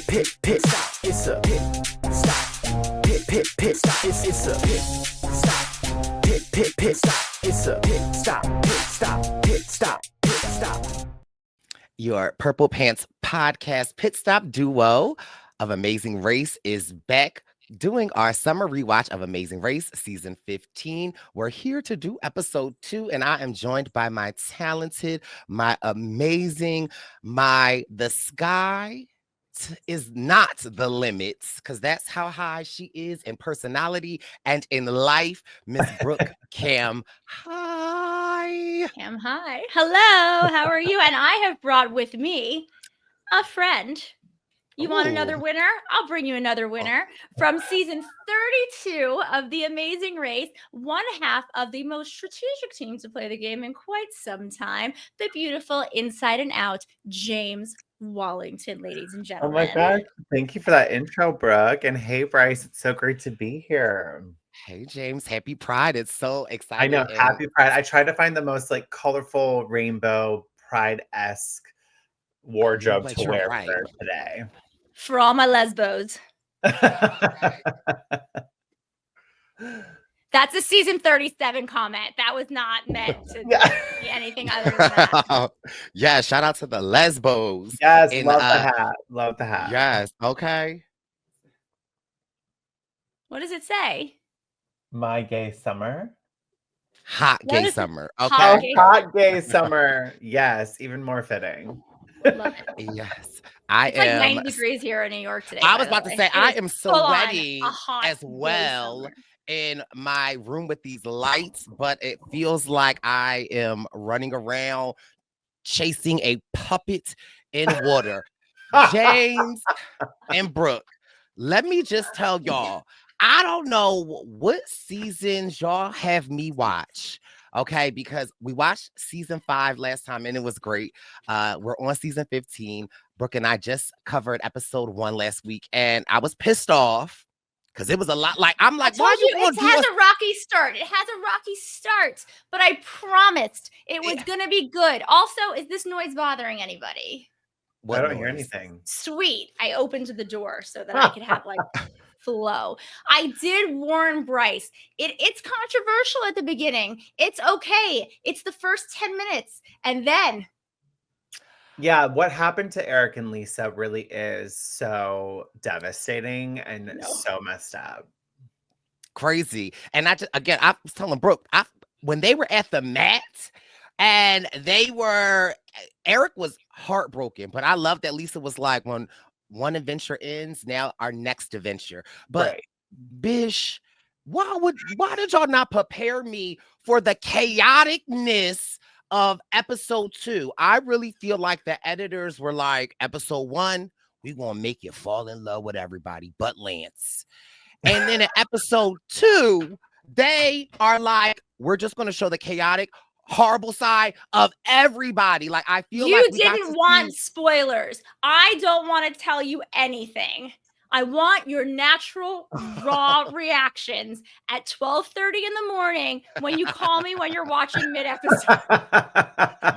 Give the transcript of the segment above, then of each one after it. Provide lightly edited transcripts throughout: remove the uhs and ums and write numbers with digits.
pit stop. It's a pit stop. Pit stop. It's a pit stop. Pit stop. It's a pit stop. Your Purple Pants podcast pit stop duo of Amazing Race is back doing our summer rewatch of Amazing Race season 15. We're here to do episode 2, and I am joined by my talented, my amazing, the sky is not the limits, because that's how high she is in personality and in life, Miss Brooke Camhi. Hi. Cam, hi. Hello, how are you? And I have brought with me a friend. You want another winner? I'll bring you another winner from season 32 of The Amazing Race, one half of the most strategic team to play the game in quite some time, the beautiful inside and out James Wallington, ladies and Oh gentlemen. my God. Thank you for that intro, Brooke. And hey, Brice, it's so great to be here. Hey, James. Happy Pride. It's so exciting. I know. Happy Pride. I tried to find the most colorful rainbow Pride-esque wardrobe to wear for today. For all my lesbos. That's a season 37 comment. That was not meant to be anything other than that. Yeah, shout out to the lesbos. Yes, love the hat. Love the hat. Yes, okay. What does it say? My gay summer. Hot gay summer. Okay. Hot gay summer. Yes, even more fitting. Love it. Yes. It's like 90 degrees here in New York today. I was about to say, I am sweaty as gay well summer in my room with these lights, but it feels like I am running around chasing a puppet in water. James and Brooke, let me just tell y'all, I don't know what seasons y'all have me watch, okay? Because we watched season 5 last time and it was great. We're on season 15. Brooke and I just covered episode 1 last week, and I was pissed off because it was a lot. I'm like, why you it has a rocky start. It has a rocky start, but I promised it was gonna be good. Also, is this noise bothering anybody? I don't hear anything. Sweet. I opened the door so that I could have flow. I did warn Brice. It's controversial at the beginning. It's okay. It's the first 10 minutes. And then. Yeah, what happened to Eric and Lisa really is so devastating and so messed up. Crazy. And I was telling Brooke, when they were at the mat and Eric was heartbroken, but I love that Lisa was like, when one adventure ends, now our next adventure. But Bish, why did y'all not prepare me for the chaoticness of episode 2? I really feel like the editors were like, episode 1, we gonna make you fall in love with everybody but Lance. And then in episode 2, they are like, we're just gonna show the chaotic, horrible side of everybody. Like, I feel you like we didn't want spoilers. I don't want to tell you anything. I want your natural, raw reactions at 12:30 in the morning when you call me when you're watching mid-episode.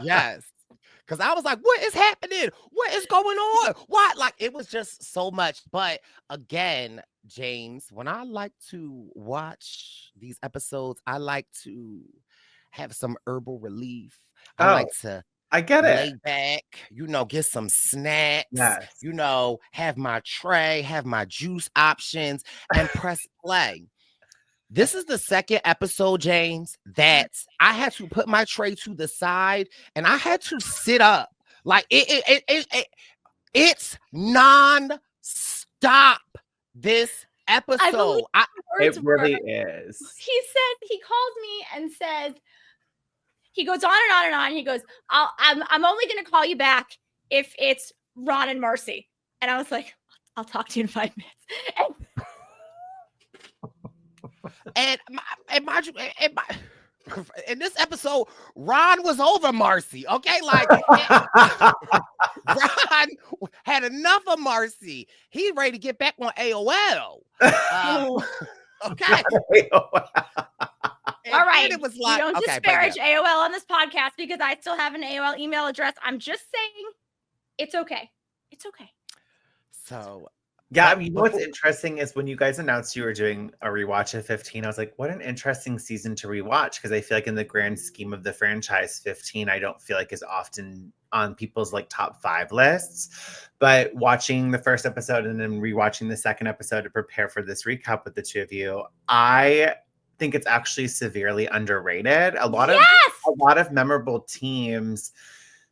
Yes. Because I was like, what is happening? What is going on? What? Like, it was just so much. But again, James, when I like to watch these episodes, I like to have some herbal relief. I like to lay back, get some snacks, have my tray, have my juice options, and press play. This is the second episode, James, that I had to put my tray to the side and I had to sit up. Like, it's non-stop this episode. It really is. He calls me and says, he goes on and on and on. He goes, I'm only going to call you back if it's Ron and Marcy. And I was like, I'll talk to you in 5 minutes. And in this episode, Ron was over Marcy. Okay, like Ron had enough of Marcy. He's ready to get back on AOL. Okay. All right. It was like, you don't disparage AOL on this podcast because I still have an AOL email address. I'm just saying it's okay. It's okay. So, Yeah, but you know what's before, interesting is when you guys announced you were doing a rewatch of 15, I was like, what an interesting season to rewatch. Because I feel like in the grand scheme of the franchise, 15, I don't feel like is often on people's like top 5 lists. But watching the first episode and then rewatching the second episode to prepare for this recap with the two of you, I think it's actually severely underrated. A lot of memorable teams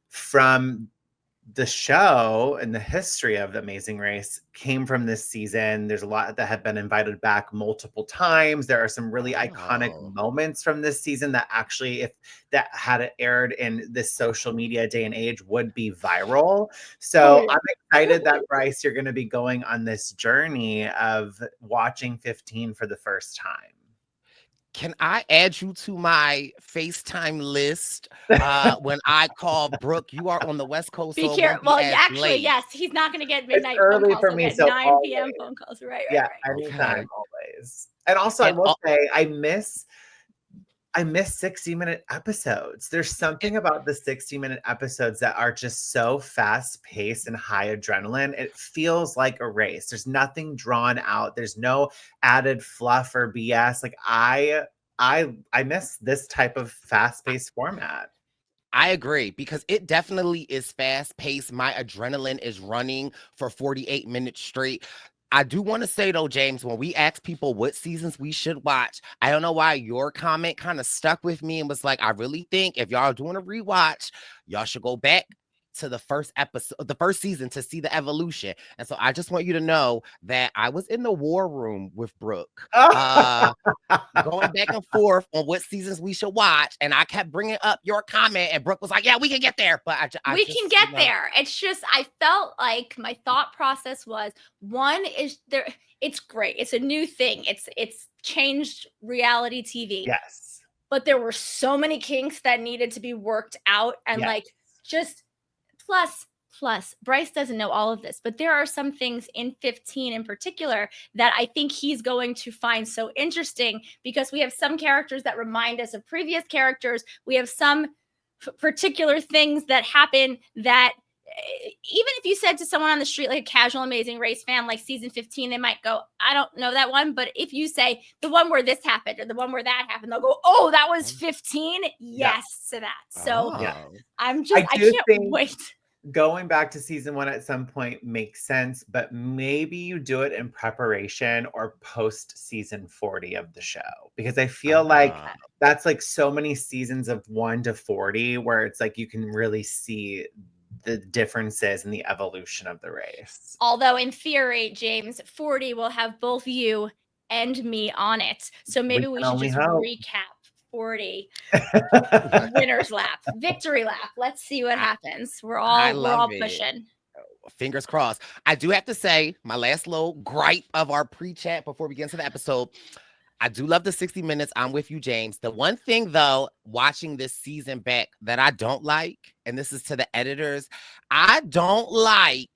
from the show and the history of the Amazing Race came from this season. There's a lot that have been invited back multiple times. There are some really iconic oh, moments from this season that actually, if that had it aired in this social media day and age, would be viral. So I'm excited that Brice, you're going to be going on this journey of watching 15 for the first time. can I add you to my FaceTime list when I call Brooke? You are on the West Coast, Be so it careful. won't be Well, as actually, late. yes, he's not going to get midnight phone early calls. for He'll me, get so 9 p.m. always. phone calls. Right. Yeah, Okay. anytime, always. And also, I And will say, I miss 60-minute episodes. There's something about the 60-minute episodes that are just so fast-paced and high adrenaline. It feels like a race. There's nothing drawn out. There's no added fluff or BS. Like I miss this type of fast-paced format. I agree because it definitely is fast paced. My adrenaline is running for 48 minutes straight. I do want to say though, James, when we ask people what seasons we should watch, I don't know why your comment kind of stuck with me and was like, I really think if y'all are doing a rewatch, y'all should go back to the first episode, the first season to see the evolution. And so I just want you to know that I was in the war room with Brooke. Going back and forth on what seasons we should watch, and I kept bringing up your comment, and Brooke was like, "Yeah, we can get there," but We can get there. It's just I felt like my thought process was one is there. It's great. It's a new thing. It's changed reality TV. Yes. But there were so many kinks that needed to be worked out, and like just plus. Brice doesn't know all of this, but there are some things in 15 in particular that I think he's going to find so interesting because we have some characters that remind us of previous characters. We have some particular things that happen that even if you said to someone on the street, like a casual Amazing Race fan, like season 15, they might go, I don't know that one. But if you say the one where this happened or the one where that happened, they'll go, oh, that was 15. Yes to that. So I can't wait. Going back to season 1 at some point makes sense, but maybe you do it in preparation or post season 40 of the show, because I feel like that's like so many seasons of 1 to 40 where it's like you can really see the differences in the evolution of the race. Although in theory, James, 40 will have both you and me on it. So maybe we should just recap 40 winner's lap, victory lap. Let's see what happens. We're all pushing. Fingers crossed. I do have to say my last little gripe of our pre-chat before we get into the episode. I do love the 60 minutes. I'm with you, James. The one thing though, watching this season back that I don't like, and this is to the editors, I don't like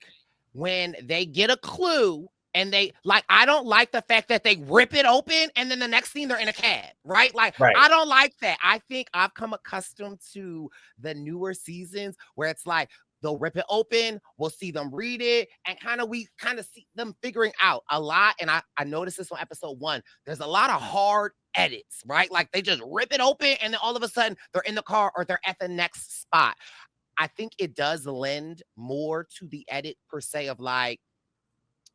when they get a clue and they like, I don't like the fact that they rip it open and then the next scene they're in a cab, right? I don't like that. I think I've come accustomed to the newer seasons where it's like they'll rip it open, we'll see them read it, and we see them figuring out a lot. And I noticed this on episode 1. There's a lot of hard edits, right? Like they just rip it open and then all of a sudden they're in the car or they're at the next spot. I think it does lend more to the edit per se of like,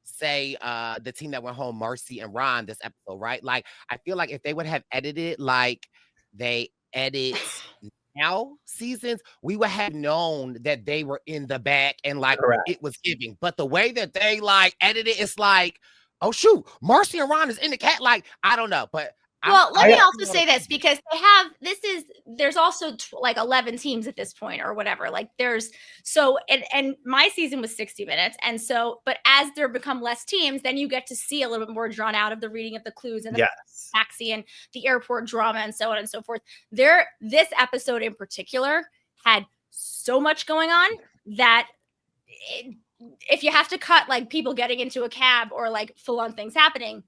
say the team that went home, Marcy and Ron, this episode, right? Like I feel like if they would have edited like they edit now seasons, we would have known that they were in the back and like it was giving. But the way that they like edited, it's like, oh shoot, Marcy and Ron is in the cat. Like I don't know, but let me also say this, because there's also like 11 teams at this point or whatever. Like there's and my season was 60 minutes. And so, but as there become less teams, then you get to see a little bit more drawn out of the reading of the clues and the taxi and the airport drama and so on and so forth. This episode in particular had so much going on that if you have to cut like people getting into a cab or like full on things happening,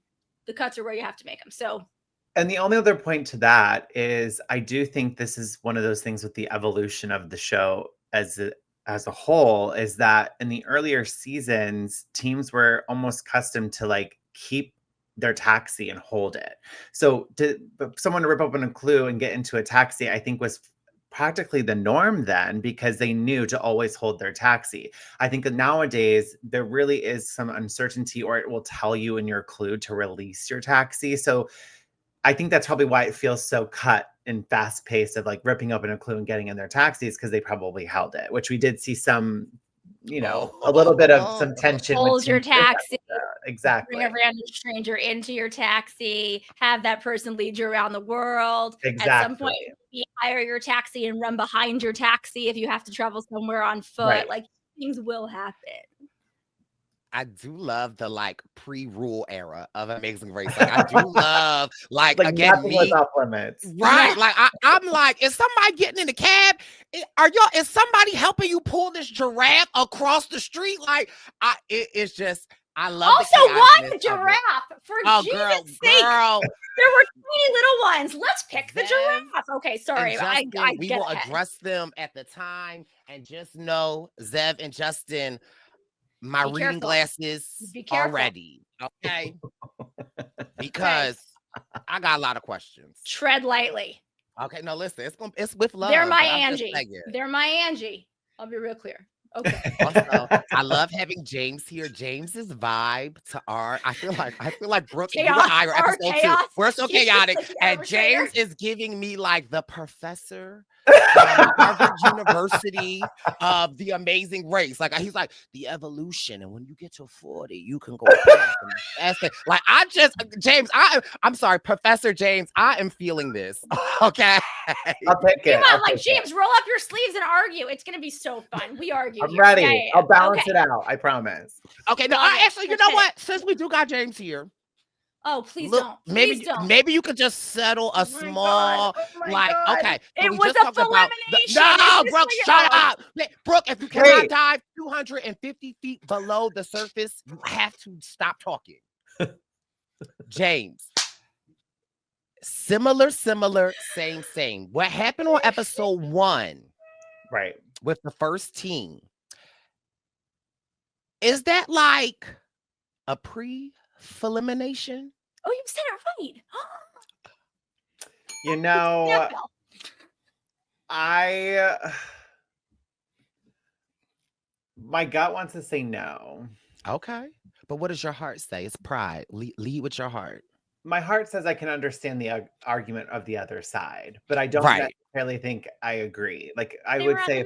the cuts are where you have to make them. So. And the only other point to that is I do think this is one of those things with the evolution of the show as as a whole is that in the earlier seasons, teams were almost accustomed to like keep their taxi and hold it. So someone to rip open a clue and get into a taxi, I think was practically the norm then because they knew to always hold their taxi. I think that nowadays there really is some uncertainty, or it will tell you in your clue to release your taxi. So I think that's probably why it feels so cut and fast paced of like ripping open a clue and getting in their taxis, because they probably held it, which we did see some, a little bit of some tension. Hold your teams. taxi. Exactly. Bring a random stranger into your taxi. Have that person lead you around the world. Exactly. At some point, you hire your taxi and run behind your taxi if you have to travel somewhere on foot. Right. Like things will happen. I do love the like pre-rule era of Amazing Race. Like I do love like again nothing me was off limits. right. Like I'm like, is somebody getting in the cab? Is somebody helping you pull this giraffe across the street? Like it's just I love also the one giraffe for Jesus' sake. Girl. There were 20 little ones. Let's pick the giraffe. Okay, sorry. Justin, we will address them at the time, and just know Zev and Justin, my reading glasses are ready. Okay. Because I got a lot of questions. Tread lightly. Okay, no, listen, it's with love. They're my Angie. They're my Angie. I'll be real clear. Okay. Also, I love having James here. James's vibe to art. I feel like Brooke, you and I are episode 2. We're so chaotic. And James is giving me like the professor from Harvard University of the Amazing Race. Like he's like the evolution, and when you get to 40, you can go back and ask it. Like James, I'm sorry, Professor James, I am feeling this. Okay. I'll take it. Come on, like James, roll up your sleeves and argue. It's gonna be so fun. We argue. I'm ready. Yeah. I'll balance it out. I promise. Okay. No, actually, you know what? Since we do got James here. Oh, please don't. Please don't. Maybe you could just settle a small, okay. It was a elimination. No, Brooke, shut up. Brooke, if you cannot dive 250 feet below the surface, you have to stop talking. James. Similar, same. What happened on episode 1? Right. With the first team. Is that like a pre-elimination? Oh, you said it right. My gut wants to say no. Okay. But what does your heart say? It's pride. Lead with your heart. My heart says I can understand the argument of the other side, but I don't necessarily think I agree. Like I would say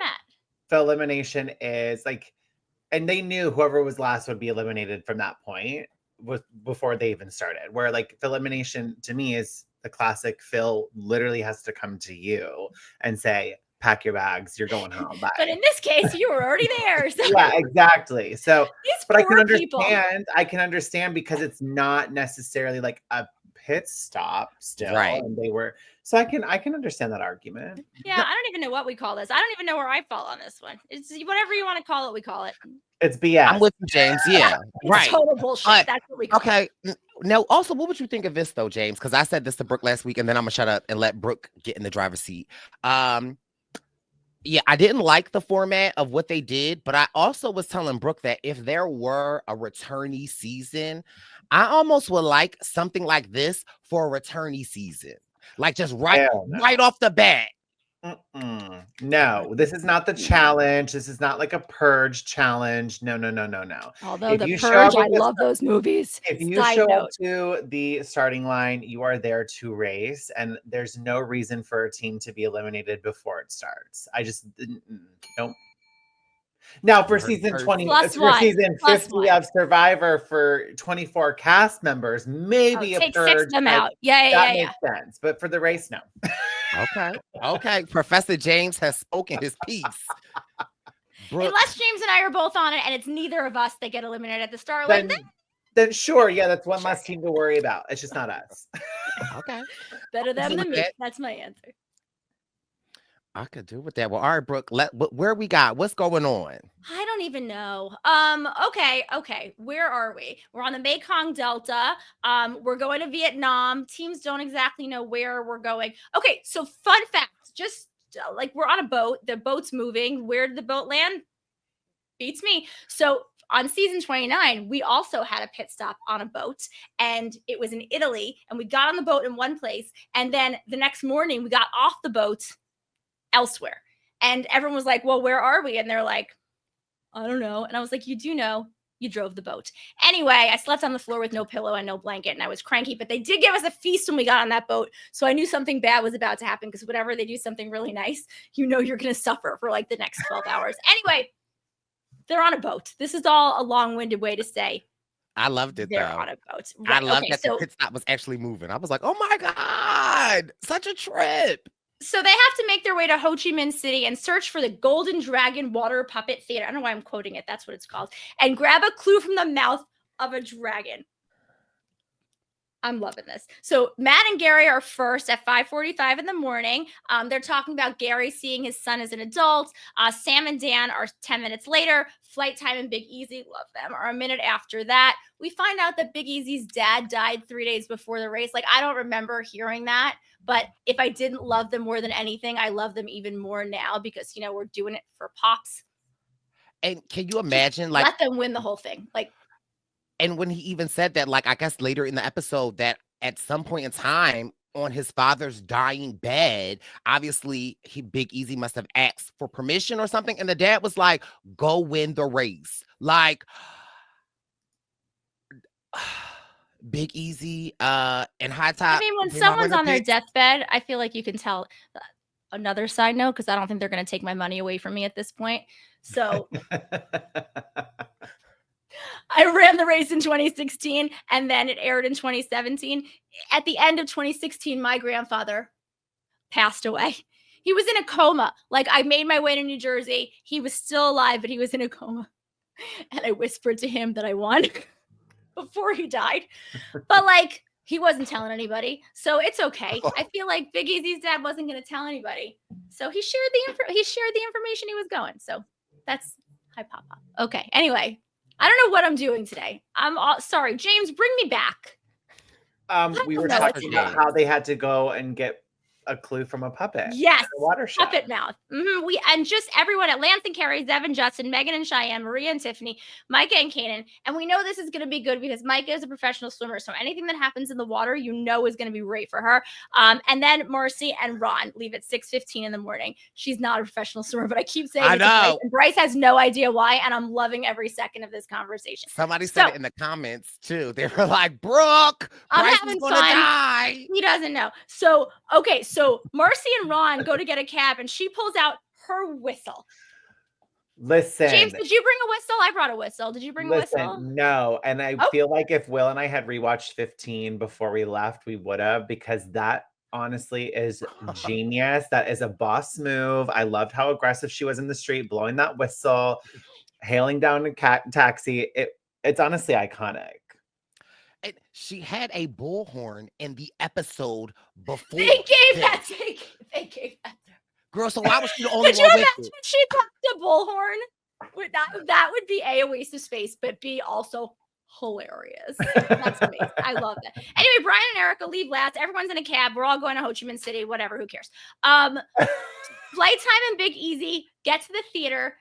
the elimination is like, and they knew whoever was last would be eliminated from that point before they even started. Where like the elimination to me is the classic Phil literally has to come to you and say, pack your bags, you're going home. Bye. But in this case, you were already there. So. Yeah, exactly. So, but I can understand. I can understand because it's not necessarily like a pit stop still, right? And they were. So I can understand that argument. Yeah, I don't even know what we call this. I don't even know where I fall on this one. It's whatever you want to call it. We call it. It's BS. I'm with you, James. Yeah, right. Total bullshit. That's what we call it. Okay. Now, also, what would you think of this though, James? Because I said this to Brooke last week, and then I'm gonna shut up and let Brooke get in the driver's seat. Yeah, I didn't like the format of what they did, but I also was telling Brooke that if there were a returnee season, I almost would like something like this for a returnee season. Like just right off the bat. No, this is not the challenge. This is not like a purge challenge. No. Although the purge, I love those movies. If you show up to the starting line, you are there to race, and there's no reason for a team to be eliminated before it starts. I just don't. Now for season 20, for season 50 of Survivor for 24 cast members, maybe a purge. 6 them out. Yeah. That makes sense. But for the race, no. Okay. Professor James has spoken his piece. Unless James and I are both on it, and it's neither of us that get eliminated at the start. Then sure, yeah, that's one less team to worry about. It's just not us. Okay. Better them than me. That's my answer. I could do with that. Well, all right, Brooke, where we got? What's going on? I don't even know. Okay. Where are we? We're on the Mekong Delta. We're going to Vietnam. Teams don't exactly know where we're going. Okay, so fun fact, just like we're on a boat. The boat's moving. Where did the boat land? beats me. So on season 29, we also had a pit stop on a boat, and it was in Italy, and we got on the boat in one place, and then the next morning we got off the boat elsewhere. And everyone was like, well, where are we? And they're like, I don't know. And I was like, you do know, you drove the boat. Anyway, I slept on the floor with no pillow and no blanket, and I was cranky, but they did give us a feast when we got on that boat. So I knew something bad was about to happen, because whenever they do something really nice, you know you're going to suffer for like the next 12 hours. Anyway, they're on a boat. This is all a long-winded way to say I loved it, they're though. on a boat. I Right. loved Okay, that the pit stop was actually moving. I was like, oh my God, such a trip. So they have to make their way to Ho Chi Minh City and search for the Golden Dragon Water Puppet Theater. I don't know why I'm quoting it. That's what it's called. And grab a clue from the mouth of a dragon. I'm loving this. So Matt and Gary are first at 5:45 in the morning. They're talking about Gary seeing his son as an adult. Sam and Dan are 10 minutes later. Flight Time and Big Easy, love them, are a minute after that. We find out that Big Easy's dad died 3 days before the race. Like, I don't remember hearing that, but if I didn't love them more than anything, I love them even more now, because, you know, we're doing it for pops. And can you imagine, like, let them win the whole thing. Like, and when he even said that, like, I guess later in the episode, that at some point in time on his father's dying bed, obviously Big Easy must have asked for permission or something. And the dad was like, go win the race. Like, Big Easy and High Top. I mean, when someone's on their deathbed, I feel like you can tell. Another side note, because I don't think they're going to take my money away from me at this point. So I ran the race in 2016, and then it aired in 2017. At the end of 2016, my grandfather passed away. He was in a coma. Like, I made my way to New Jersey. He was still alive, but he was in a coma. And I whispered to him that I won before he died. But, like, he wasn't telling anybody. So it's okay. I feel like Big Easy's dad wasn't going to tell anybody. So he shared the information he was going. So that's hi, Papa. Okay. Anyway, I don't know what I'm doing today. I'm sorry. James, bring me back. We were talking about how they had to go and get a clue from a puppet. Yes, water shot. Puppet mouth. And just everyone at Lance and Carrie, Zevin, Justin, Megan and Cheyenne, Maria and Tiffany, Micah and Kanan. And we know this is going to be good because Micah is a professional swimmer. So anything that happens in the water, you know, is going to be great for her. And then Marcy and Ron leave at 6:15 in the morning. She's not a professional swimmer, but I keep saying I know. And Brice has no idea why. And I'm loving every second of this conversation. Somebody said it in the comments too. They were like, Brooke, Brice is going to die. He doesn't know. So, okay. So Marcy and Ron go to get a cab, and she pulls out her whistle. Listen, James, did you bring a whistle? I brought a whistle. Did you bring a whistle? No. And I feel like if Will and I had rewatched 15 before we left, we would have, because that honestly is genius. That is a boss move. I loved how aggressive she was in the street, blowing that whistle, hailing down a taxi. It's honestly iconic. And she had a bullhorn in the episode before. They gave that. They gave that. Girl, so why was she the only Could you one imagine with it? if she popped a bullhorn? That would be A, a waste of space, but B, also hilarious. That's amazing. I love that. Anyway, Brian and Erica leave last. Everyone's in a cab. We're all going to Ho Chi Minh City. Whatever. Who cares? Flight Time and Big Easy get to the theater.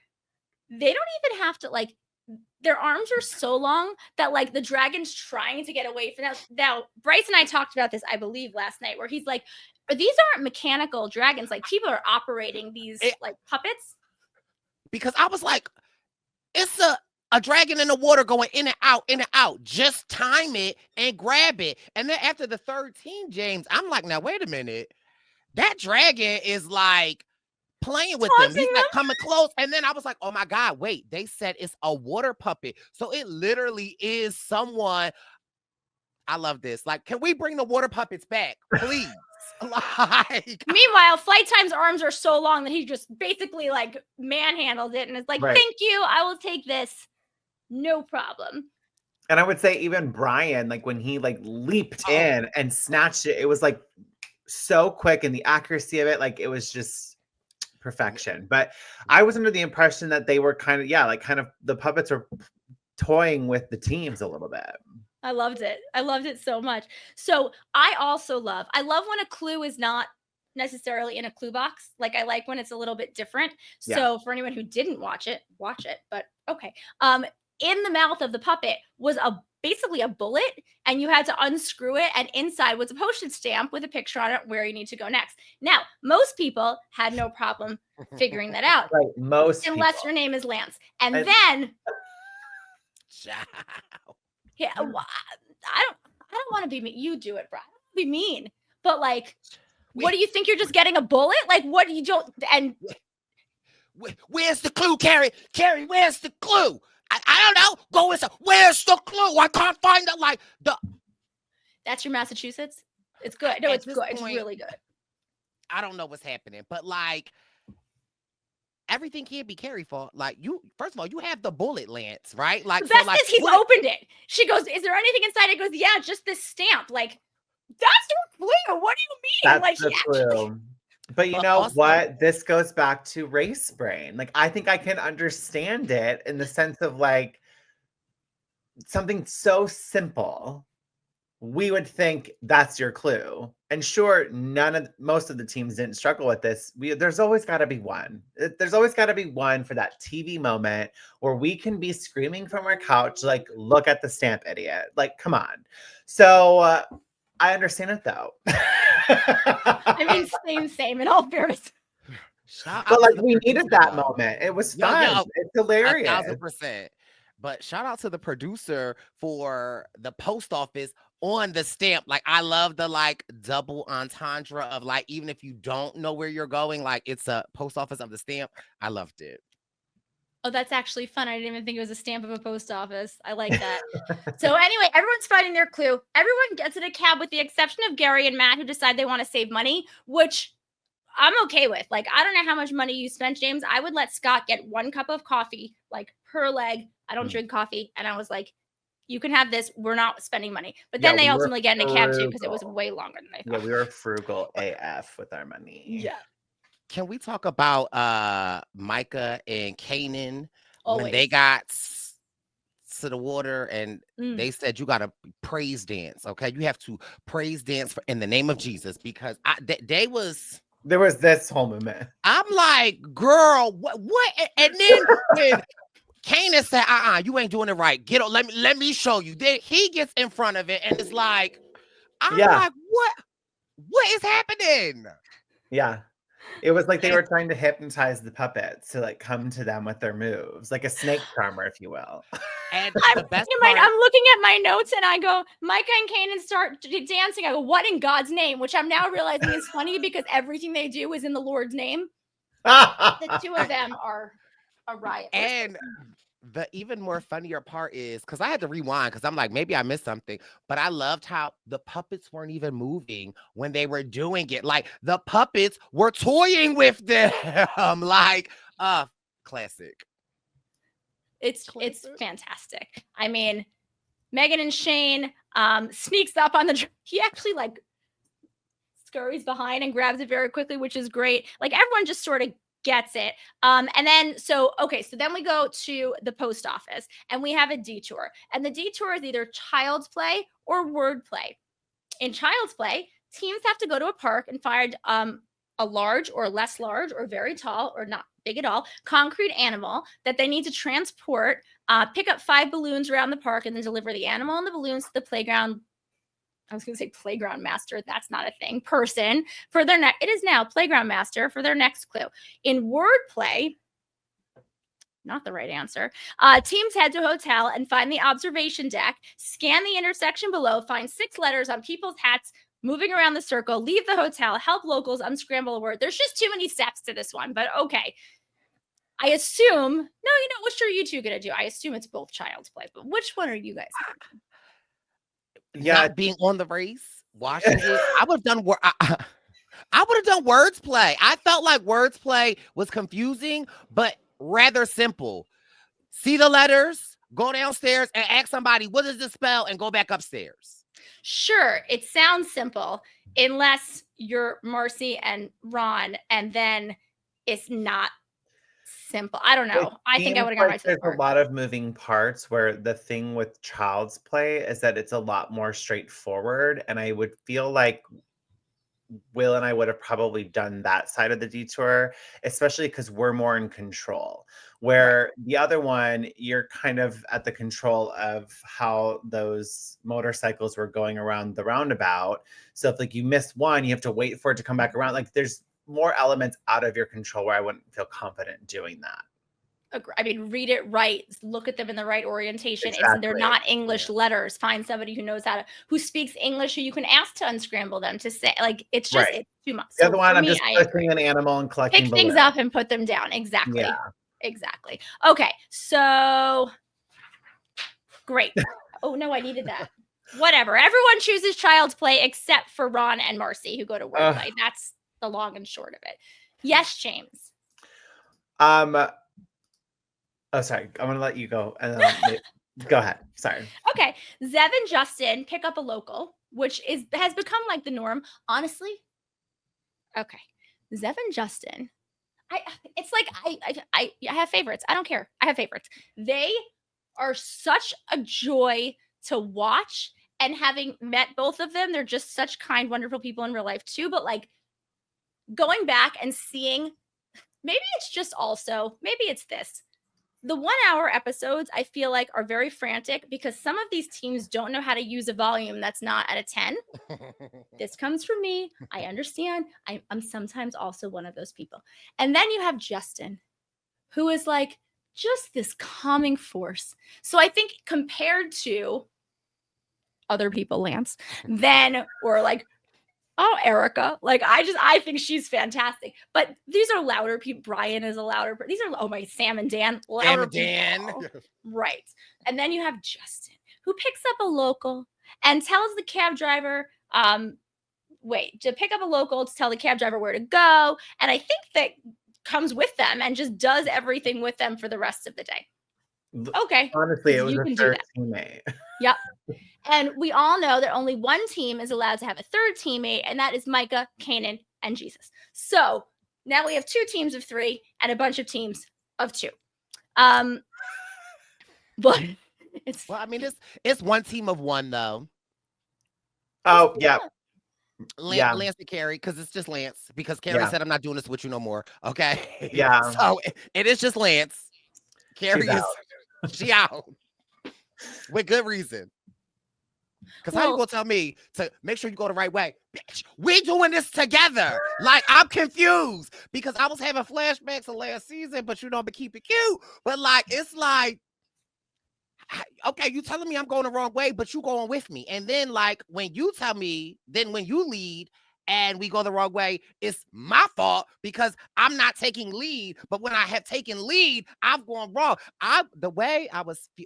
They don't even have to, like, their arms are so long that, like, the dragon's trying to get away from them. Now, Brice and I talked about this, I believe, last night, where he's like, these aren't mechanical dragons. Like, people are operating these like puppets. Because I was like, it's a dragon in the water going in and out, in and out. Just time it and grab it. And then after the 13, James, I'm like, now, wait a minute. That dragon is like playing with them. He's not coming close. And then I was like, oh my God, wait, they said it's a water puppet. So it literally is someone. I love this. Like, can we bring the water puppets back, please? Like, meanwhile, Flight Time's arms are so long that he just basically like manhandled it and it's like, thank you, I will take this, no problem. And I would say even Brian, like when he like leaped in and snatched it, it was like so quick, and the accuracy of it, like it was just perfection. But I was under the impression that they were kind of the puppets are toying with the teams a little bit. I loved it. I loved it so much. So I love when a clue is not necessarily in a clue box. Like I like when it's a little bit different. Yeah. So for anyone who didn't watch it, watch it. But okay. In the mouth of the puppet was basically a bullet, and you had to unscrew it, and inside was a postage stamp with a picture on it where you need to go next. Now, most people had no problem figuring that out. Right, most unless people. your name is Lance. And And- then Ciao. yeah, I don't want to be mean. You do it, Brian. Be mean. But like, what do you think? You're just getting a bullet? Like, what do you don't? And Where's the clue, Carrie? Carrie, where's the clue? I don't know. Go inside. Where's the clue? I can't find it. Like the. that's your Massachusetts. It's good. No, At it's this good. It's point, really good. I don't know what's happening, but like everything can't be Carrie fault. Like you, first of all, you have the bullet, Lance, right? Like The best like, is he's what- opened it. She goes, "Is there anything inside?" It goes, "Yeah, just this stamp." Like, that's your clue. What do you mean? That's Like, the he actually- clue. But you But know also- what? This goes back to race brain. Like, I think I can understand it in the sense of like something so simple. We would think that's your clue. And sure, most of the teams didn't struggle with this. There's always got to be one. There's always got to be one for that TV moment where we can be screaming from our couch, like, look at the stamp, idiot. Like, come on. So I understand it though. I mean, same. In all fairness, Shout out But to like the we needed producer, that though. moment. It was Yo, fun. yo, It's hilarious. 1,000%. But shout out to the producer for the post office on the stamp. Like I love the like double entendre of like even if you don't know where you're going, like it's a post office of the stamp. I loved it. oh, that's actually fun. I didn't even think it was a stamp of a post office. I like that. So anyway, everyone's finding their clue. Everyone gets in a cab with the exception of Gary and Matt, who decide they want to save money, which I'm okay with. Like, I don't know how much money you spent, James. I would let Scott get 1 cup of coffee, like per leg. I don't drink coffee. And I was like, you can have this. We're not spending money. But then Yeah, they we were ultimately get in a cab too because it was frugal. way longer than they Yeah, thought. we were frugal AF with our money. Yeah. Can we talk about Micah and Kanan when they Always. got to the water and Mm. they said you got to praise dance, okay? You have to praise dance in the name of Jesus because they was. There was this whole moment. I'm like, girl, what? And then when Kanan said, you ain't doing it right. Get on, let me show you. Then he gets in front of it and it's like, I'm Yeah. like, what is happening? Yeah. It was like they were trying to hypnotize the puppets to like come to them with their moves, like a snake charmer, if you will. And the best I'm part, looking at my notes and I go, Micah and Kanan start dancing. I go, what in God's name? Which I'm now realizing is funny because everything they do is in the Lord's name. The two of them are a riot. and the even more funnier part is because I had to rewind because I'm like, maybe I missed something, but I loved how the puppets weren't even moving when they were doing it. Like the puppets were toying with them. Like, classic. It's fantastic. I mean, Megan and Shane sneaks up on he actually like scurries behind and grabs it very quickly, which is great. Like everyone just sort of gets it. And then so then we go to the post office and we have a detour. And the detour is either child's play or word play. In child's play, teams have to go to a park and find a large or less large or very tall or not big at all concrete animal that they need to transport, pick up 5 balloons around the park and then deliver the animal and the balloons to the playground. I was going to say playground master. That's not a thing. Person for their it is now playground master for their next clue. In wordplay, not the right answer. Teams head to a hotel and find the observation deck, scan the intersection below, find 6 letters on people's hats, moving around the circle, leave the hotel, help locals unscramble a word. There's just too many steps to this one, but okay. I assume, no, what are you two going to do? I assume it's both child's play, but which one are you guys doing? Yeah. Not being on the race, watching it. I would have done I would have done words play. I felt like words play was confusing, but rather simple. See the letters, go downstairs and ask somebody, what does this spell? And go back upstairs. Sure, it sounds simple, unless you're Marcy and Ron, and then it's not simple. I don't know. I think I would have gone right to the There's park. a lot of moving parts where the thing with child's play is that it's a lot more straightforward. And I would feel like Will and I would have probably done that side of the detour, especially because we're more in control. Where the other one, you're kind of at the control of how those motorcycles were going around the roundabout. So if like you miss one, you have to wait for it to come back around. Like there's more elements out of your control where I wouldn't feel confident doing that. I mean, read it right. Look at them in the right orientation. They're Exactly. not English letters. Find somebody who knows who speaks English, who you can ask to unscramble them to say. Like it's just Right. it's too much. The So other one, for I'm me, just I pushing agree. an animal and collecting Pick things balloons. up and put them down. Exactly. Yeah. Exactly. Okay. So great. Oh no, I needed that. Whatever. Everyone chooses child's play except for Ron and Marcy, who go to wordplay. That's the long and short of it. Yes, James. Oh, sorry. I'm gonna let you go. And go ahead. Sorry. Okay. Zev and Justin pick up a local, which has become like the norm. Honestly. Okay. Zev and Justin. I have favorites. I don't care. I have favorites. They are such a joy to watch. And having met both of them, they're just such kind, wonderful people in real life too. But like going back and seeing, maybe it's this. The 1 hour episodes, I feel like, are very frantic because some of these teams don't know how to use a volume that's not at a 10. This comes from me. I understand. I'm sometimes also one of those people. And then you have Justin, who is like just this calming force. So I think compared to other people, Lance, then or like, oh, Erica. Like, I think she's fantastic. But these are louder people. Brian is a louder. These are, Sam and Dan. Louder people. Right. And then you have Justin, who picks up a local and tells the cab driver, to pick up a local to tell the cab driver where to go. And I think that comes with them and just does everything with them for the rest of the day. Okay. Honestly, it was a third teammate. Yep. And we all know that only one team is allowed to have a third teammate, and that is Micah, Kanan, and Jesus. So now we have 2 teams of 3 and a bunch of teams of 2. But it's it's one team of 1 though. Oh yeah. Lance and Carrie, because it's just Lance. Because Carrie said, "I'm not doing this with you no more." Okay. Yeah. So it is just Lance. Carrie she out with good reason. Because how you gonna tell me to make sure you go the right way? Bitch, we doing this together. Like, I'm confused because I was having flashbacks of last season, but but keep it cute. But like, it's like, okay, you telling me I'm going the wrong way, but you going with me. And then like, when you tell me, then when you lead and we go the wrong way, it's my fault because I'm not taking lead. But when I have taken lead, I've gone wrong.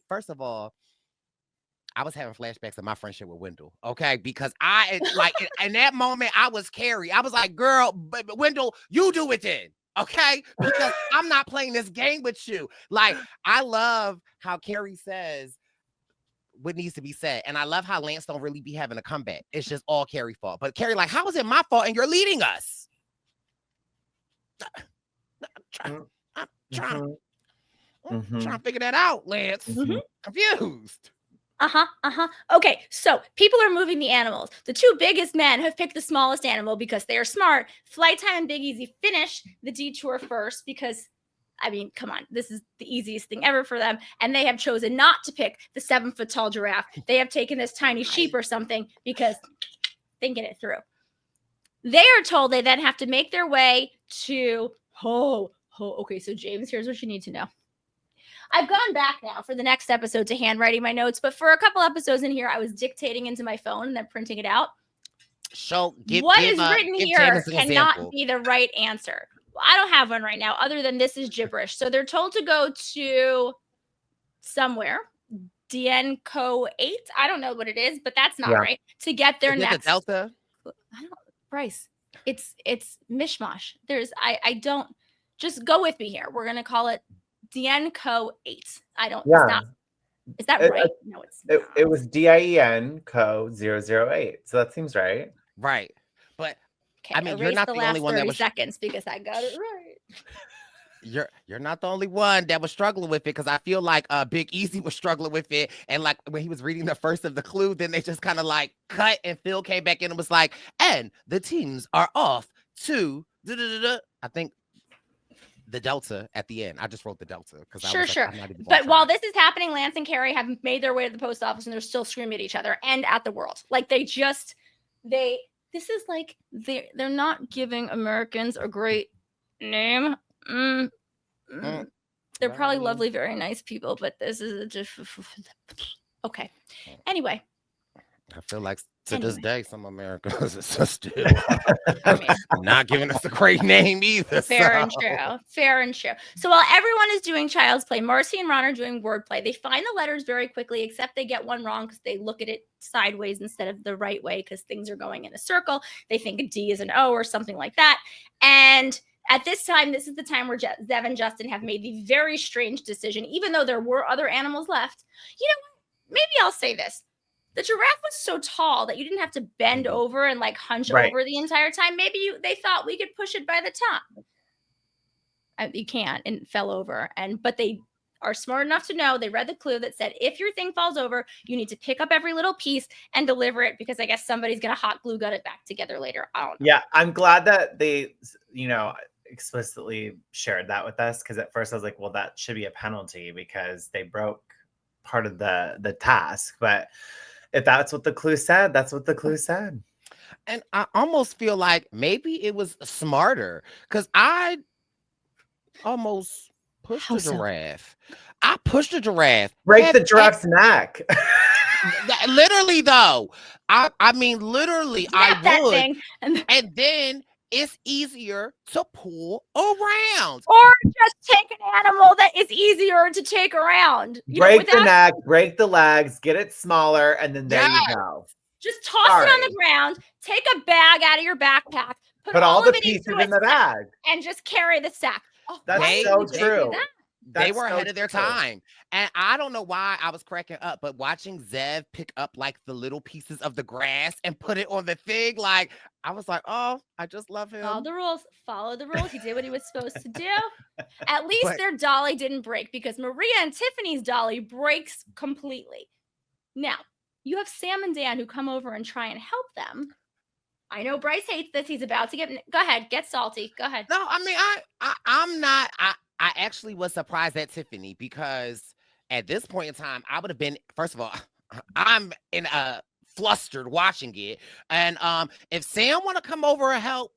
First of all, I was having flashbacks of my friendship with Wendell, okay? Because in that moment, I was Carrie. I was like, girl, Wendell, you do it then, okay? Because I'm not playing this game with you. Like, I love how Carrie says what needs to be said. And I love how Lance don't really be having a comeback. It's just all Carrie's fault. But Carrie, like, how is it my fault and you're leading us? I'm trying to figure that out, Lance. Confused. Okay, so people are moving the animals. The 2 biggest men have picked the smallest animal because they are smart. Flight Time and Big Easy finish the detour first because, I mean, come on, this is the easiest thing ever for them. And they have chosen not to pick the 7-foot tall giraffe. They have taken this tiny sheep or something because thinking it through. They are told they then have to make their way to okay, so James, here's what you need to know. I've gone back now for the next episode to handwriting my notes, but for a couple episodes in here, I was dictating into my phone and then printing it out. So what is written here cannot be the right answer. Well, I don't have one right now other than this is gibberish. So they're told to go to somewhere, Dienco 8. I don't know what it is, but that's not right. To get their next. Delta? I don't, Brice. It's mishmash. I don't, just go with me here. We're going to call it Dienco 8. I don't. Yeah. It's not. Is that right? No, it's not. It was DIEN Co 008. So that seems right. Right. But okay, I mean, you're not the only one that was seconds because I got it right. you're not the only one that was struggling with it, because I feel like Big Easy was struggling with it, and like when he was reading the first of the clue, then they just kind of like cut, and Phil came back in and was like, and the teams are off to I think the Delta at the end. I just wrote the Delta because Sure. I'm not even But while this is happening, Lance and Carrie have made their way to the post office and they're still screaming at each other and at the world. Like this is like they're not giving Americans a great name. They're probably lovely, very nice people, but this is okay. Anyway. I feel like to this day, some Americans are still not giving us a great name either. Fair and true. So while everyone is doing child's play, Marcy and Ron are doing wordplay. They find the letters very quickly, except they get one wrong because they look at it sideways instead of the right way because things are going in a circle. They think a D is an O or something like that. And at this time, this is the time where Zev and Justin have made the very strange decision, even though there were other animals left. You know, maybe I'll say this. The giraffe was so tall that you didn't have to bend over and like hunch over the entire time. Maybe they thought we could push it by the top. You can't, and it fell over. But they are smart enough to know, they read the clue that said, if your thing falls over, you need to pick up every little piece and deliver it, because I guess somebody's going to hot glue gun it back together later. I don't know. Yeah, I'm glad that they, explicitly shared that with us, because at first I was like, well, that should be a penalty because they broke part of the task. But if that's what the clue said, that's what the clue said. And I almost feel like maybe it was smarter, because I almost pushed the giraffe. I pushed the giraffe. Break the giraffe's neck. Literally, though. I mean, literally, I would. Thing. And then it's easier to pull around. Or just take an animal that is easier to take around. Break the neck, break the legs, get it smaller, and then there you go. Just toss it on the ground, take a bag out of your backpack, put all the pieces in the bag, and just carry the sack. Oh, that's so true. They were ahead of their time. And I don't know why I was cracking up, but watching Zev pick up like the little pieces of the grass and put it on the thing, like I was like, oh, I just love him. Follow the rules. He did what he was supposed to do. At least their dolly didn't break, because Maria and Tiffany's dolly breaks completely. Now, you have Sam and Dan who come over and try and help them. I know Brice hates this. He's about to go ahead, get salty. Go ahead. No, I mean, I'm not. I actually was surprised at Tiffany, because at this point in time, I would have been, first of all, I'm in a flustered watching it. And if Sam want to come over and help,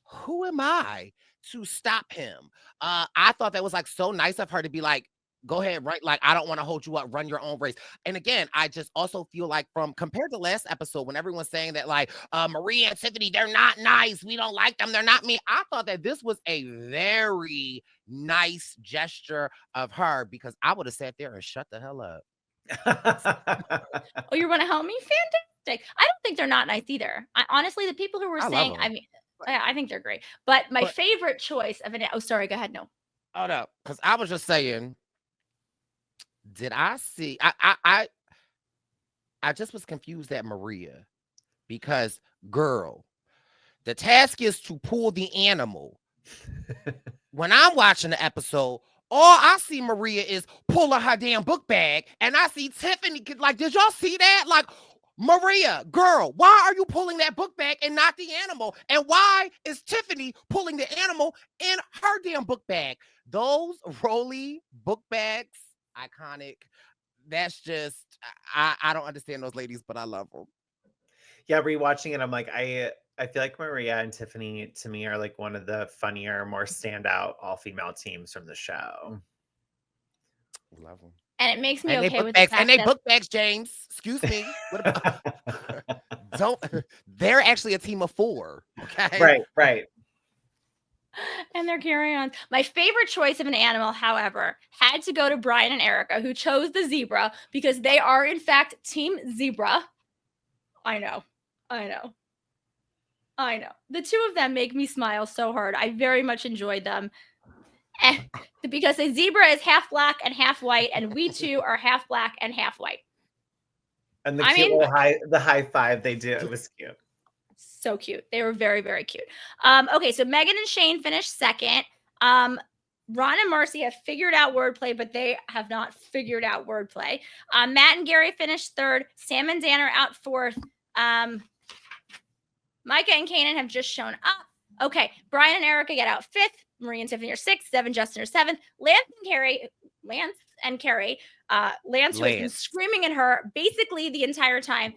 who am I to stop him? I thought that was like so nice of her to be like, go ahead, right? Like, I don't want to hold you up, run your own race. And again, I just also feel like, from compared to last episode, when everyone's saying that like Maria and Tiffany, they're not nice, we don't like them, they're not me, I thought that this was a very nice gesture of her, because I would have sat there and shut the hell up. Oh, you want to help me? Fantastic. I don't think they're not nice either. Honestly, the people who were saying, I mean, I think they're great. But my favorite choice of oh, sorry, go ahead. No. Oh, no, because I was just saying, did I see? I just was confused at Maria, because, girl, the task is to pull the animal. When I'm watching the episode, all I see Maria is pulling her damn book bag, and I see Tiffany, like, did y'all see that? Like, Maria, girl, why are you pulling that book bag and not the animal? And why is Tiffany pulling the animal in her damn book bag? Those rolly book bags, iconic. That's just, I don't understand those ladies, but I love them. Yeah, rewatching it, I'm like, I feel like Maria and Tiffany, to me, are like one of the funnier, more standout all-female teams from the show. Love them. And it makes me okay with the fact and they book bags, James. Excuse me. What about, they're actually a team of 4. Okay. Right. And they're carrying on. My favorite choice of an animal, however, had to go to Brian and Erica, who chose the zebra, because they are, in fact, Team Zebra. I know. The two of them make me smile so hard. I very much enjoyed them. And because the zebra is half black and half white, and we two are half black and half white. And the high five they do, it was cute. So cute. They were very, very cute. Okay, so Megan and Shane finished second. Ron and Marcy have figured out wordplay, but they have not figured out wordplay. Matt and Gary finished third. Sam and Dan are out fourth. Micah and Kanan have just shown up. Okay, Brian and Erica get out fifth. Marie and Tiffany are sixth. Seven, Justin are seventh. Lance and Carrie. Lance who has been screaming at her basically the entire time.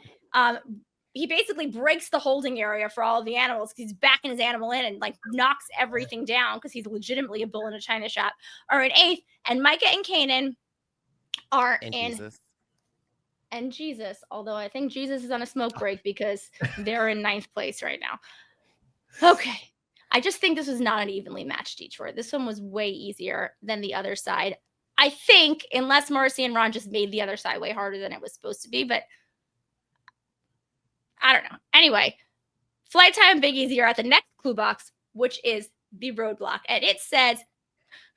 He basically breaks the holding area for all of the animals because he's backing his animal in and like knocks everything down because he's legitimately a bull in a china shop. Are in eighth, and Micah and Kanan are in. Jesus. And Jesus, although I think Jesus is on a smoke break because they're in ninth place right now. Okay. I just think this was not an evenly matched detour. This one was way easier than the other side. I think, unless Marcy and Ron just made the other side way harder than it was supposed to be, but I don't know. Anyway, Flight Time and Big Easy are at the next clue box, which is the roadblock. And it says,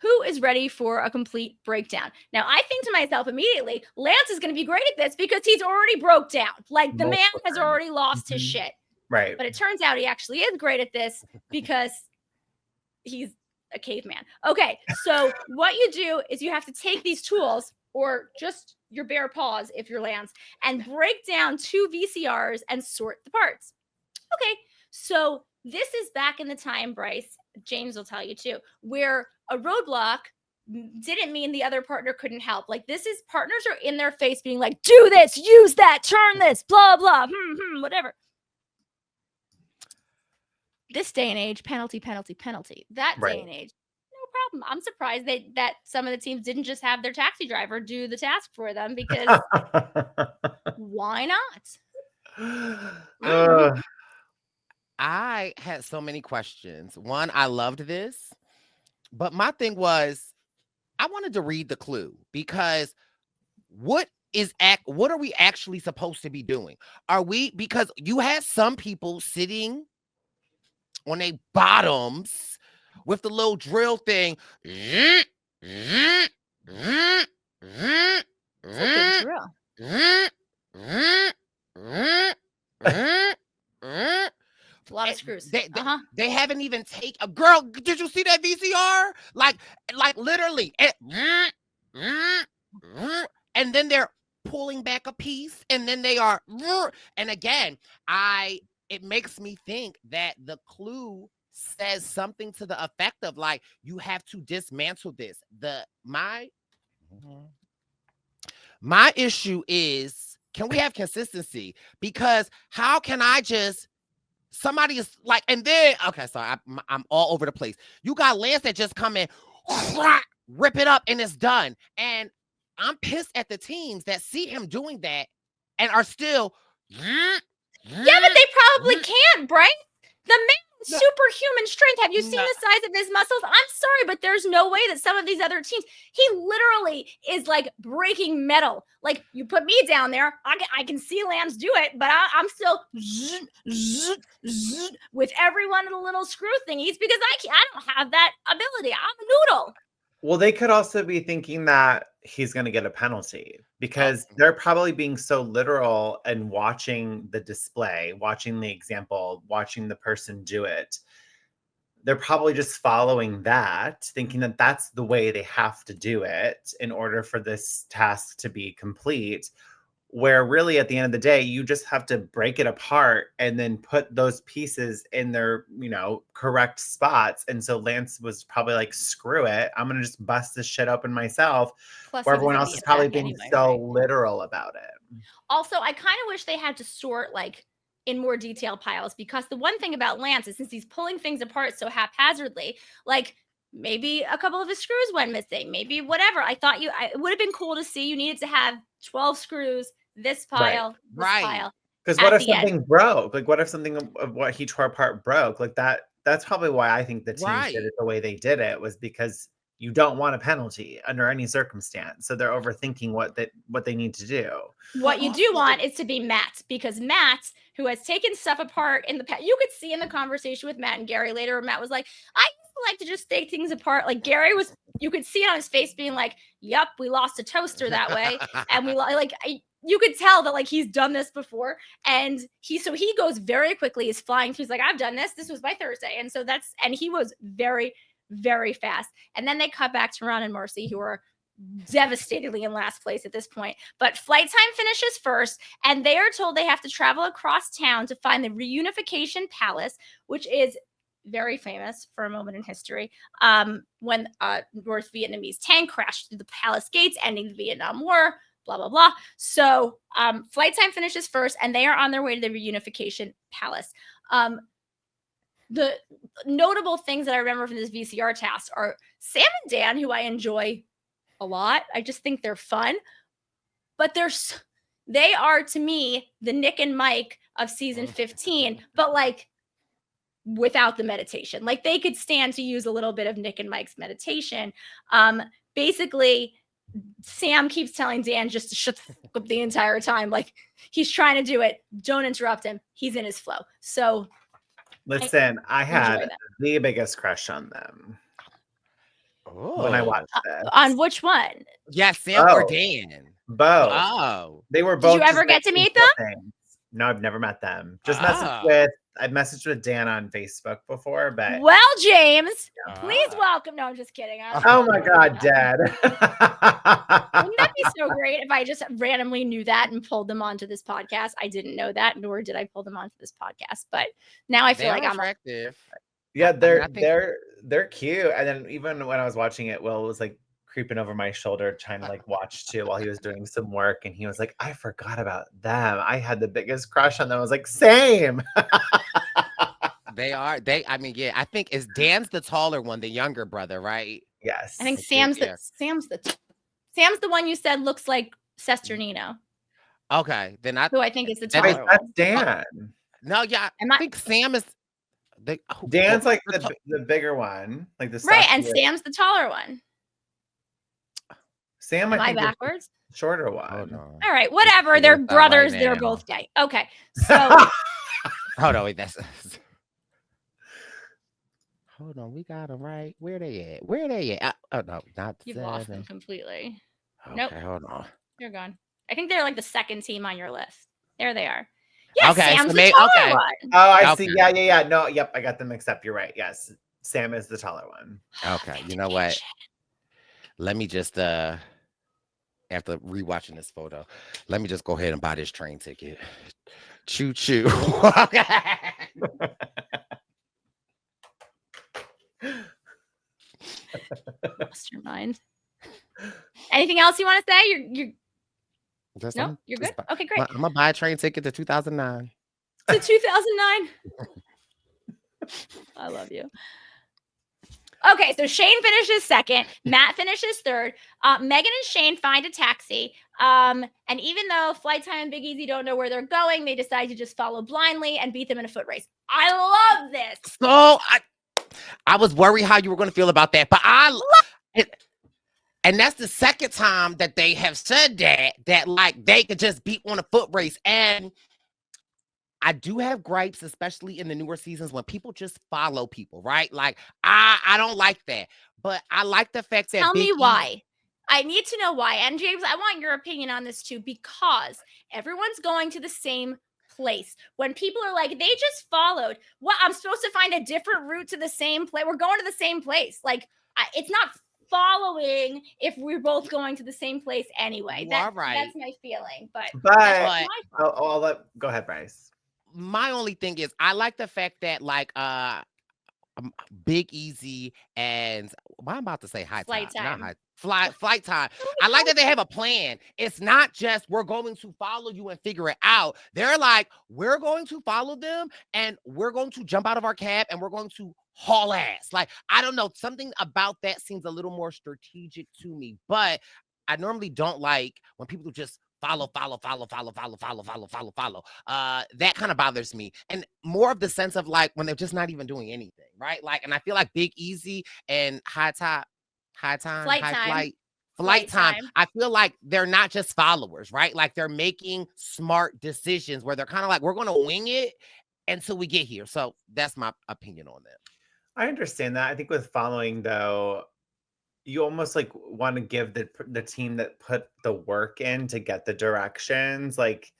who is ready for a complete breakdown? Now, I think to myself immediately, Lance is going to be great at this because he's already broke down. Like, the man has already lost his shit. Right. But it turns out he actually is great at this because he's a caveman. Okay, so what you do is you have to take these tools, or just your bare paws if you're Lance, and break down 2 VCRs and sort the parts. Okay, so this is back in the time, Brice, James will tell you too, where a roadblock didn't mean the other partner couldn't help. Like, this is partners are in their face being like, do this, use that, turn this, blah, blah, whatever. This day and age, penalty. That day and age, no problem. I'm surprised that some of the teams didn't just have their taxi driver do the task for them because why not? I had so many questions. One, I loved this, but my thing was I wanted to read the clue because what are we actually supposed to be doing? Because you had some people sitting on their bottoms with the little drill thing. It's a good drill. A lot of screws. They haven't even taken a girl. Did you see that VCR? Like literally. And then they're pulling back a piece, and then they are. And again, it makes me think that the clue says something to the effect of like, you have to dismantle this. My issue is, can we have consistency? Because how can I just, somebody is like, and then, okay, sorry, I'm all over the place. You got Lance that just come in, rip it up, and it's done. And I'm pissed at the teams that see him doing that and are still. Yeah, but they probably can't, Brice. The man has superhuman strength. Have you seen the size of his muscles? I'm sorry, but there's no way that some of these other teams, he literally is like breaking metal. Like, you put me down there, I can see Lance do it, but I'm still with every one of the little screw thingies because I don't have that ability. I'm a noodle. Well, they could also be thinking that he's going to get a penalty because they're probably being so literal and watching the display, watching the example, watching the person do it. They're probably just following that, thinking that that's the way they have to do it in order for this task to be complete. Where really at the end of the day, you just have to break it apart and then put those pieces in their, correct spots. And so Lance was probably like, screw it, I'm going to just bust this shit open myself. Plus, where everyone else is probably being literal about it. Also, I kind of wish they had to sort like in more detailed piles, because the one thing about Lance is since he's pulling things apart so haphazardly, like maybe a couple of his screws went missing, maybe whatever. I thought it would have been cool to see. You needed to have 12 screws, this pile, this pile. Because what if something broke? Like, what if something of what he tore apart broke? Like that's probably why I think the teams did it the way they did it, was because you don't want a penalty under any circumstance. So they're overthinking what they need to do. What you do want is to be Matt, because Matt, who has taken stuff apart in the past, you could see in the conversation with Matt and Gary later, Matt was like, I like to just take things apart. Like Gary was, you could see it on his face being like, yep, we lost a toaster that way. And you could tell that like he's done this before. And he goes very quickly, he's flying through. He's like, I've done this. This was my Thursday. And so and he was very, very fast. And then they cut back to Ron and Marcy, who are devastatingly in last place at this point. But Flight Time finishes first, and they are told they have to travel across town to find the Reunification Palace, which is very famous for a moment in history, when North Vietnamese tank crashed through the palace gates, ending the Vietnam War, blah, blah, blah. So Flight Time finishes first, and they are on their way to the Reunification Palace. The notable things that I remember from this VCR task are Sam and Dan, who I enjoy a lot. I just think they're fun, but they are, to me, the Nick and Mike of season 15, but like without the meditation. Like they could stand to use a little bit of Nick and Mike's meditation. Basically, Sam keeps telling Dan just to shut the fuck up the entire time. Like he's trying to do it. Don't interrupt him. He's in his flow. So listen, I had the biggest crush on them when I watched this. On which one? Yeah, Sam or Dan? Both. Oh. They were both. Did you ever get to meet them? Things. No, I've never met them. Just I've messaged with Dan on Facebook before, but well, James, please welcome. No, I'm just kidding. Oh my God, Dad. Wouldn't that be so great if I just randomly knew that and pulled them onto this podcast? I didn't know that, nor did I pull them onto this podcast. But now I feel like I'm attractive. Yeah, they're cute. And then even when I was watching it, Will was like creeping over my shoulder trying to like watch too while he was doing some work, and he was like, I forgot about them. I had the biggest crush on them. I was like, same. I think Dan's the taller one, the younger brother, right? Yes. I think Sam's the one you said looks like Sesternino. Okay, then who I think is the taller one. That's Dan. No, yeah, I think Sam is Dan's like the bigger one, like the right, and Sam's the taller one. Sam, Am I backwards? Shorter one. All right, whatever. They're brothers. Right, they're both gay. Okay, so hold on, wait, hold on, we got them right. Where they at? Oh no, not you've lost them completely. Okay, nope. Hold on. You're gone. I think they're like the second team on your list. There they are. Yes, okay, Sam's the taller one. Oh, I see. Yeah. No, yep, I got them mixed up. You're right. Yes, Sam is the taller one. Okay, you know what? Let me just after rewatching this photo, let me just go ahead and buy this train ticket. Choo choo. Lost your mind. Anything else you want to say? No, you're good. Okay, great. I'm gonna buy a train ticket to 2009. To 2009. I love you. Okay, so Shane finishes second. Matt finishes third. Megan and Shane find a taxi. And even though Flight Time and Big Easy don't know where they're going, they decide to just follow blindly and beat them in a foot race. I love this. So I was worried how you were going to feel about that, but and that's the second time that they have said that like they could just beat on a foot race. And I do have gripes, especially in the newer seasons when people just follow people, right? Like I don't like that, but I like the fact that tell me why. I need to know why. And James, I want your opinion on this too, because everyone's going to the same place. When people are like, they just followed. What, I'm supposed to find a different route to the same place? We're going to the same place. Like it's not following if we're both going to the same place anyway. That's my feeling. But I'll go ahead, Brice. My only thing is I like the fact that like Big Easy and I'm about to say Flight Time. I like that they have a plan. It's not just we're going to follow you and figure it out. They're like, we're going to follow them and we're going to jump out of our cab and we're going to haul ass. Like, I don't know. Something about that seems a little more strategic to me, but I normally don't like when people just follow. That kind of bothers me. And more of the sense of like when they're just not even doing anything, right? Like, and I feel like Big Easy and Flight Time. I feel like they're not just followers, right? Like they're making smart decisions where they're kind of like, we're going to wing it until we get here. So that's my opinion on that. I understand that. I think with following though, you almost like want to give the team that put the work in to get the directions, like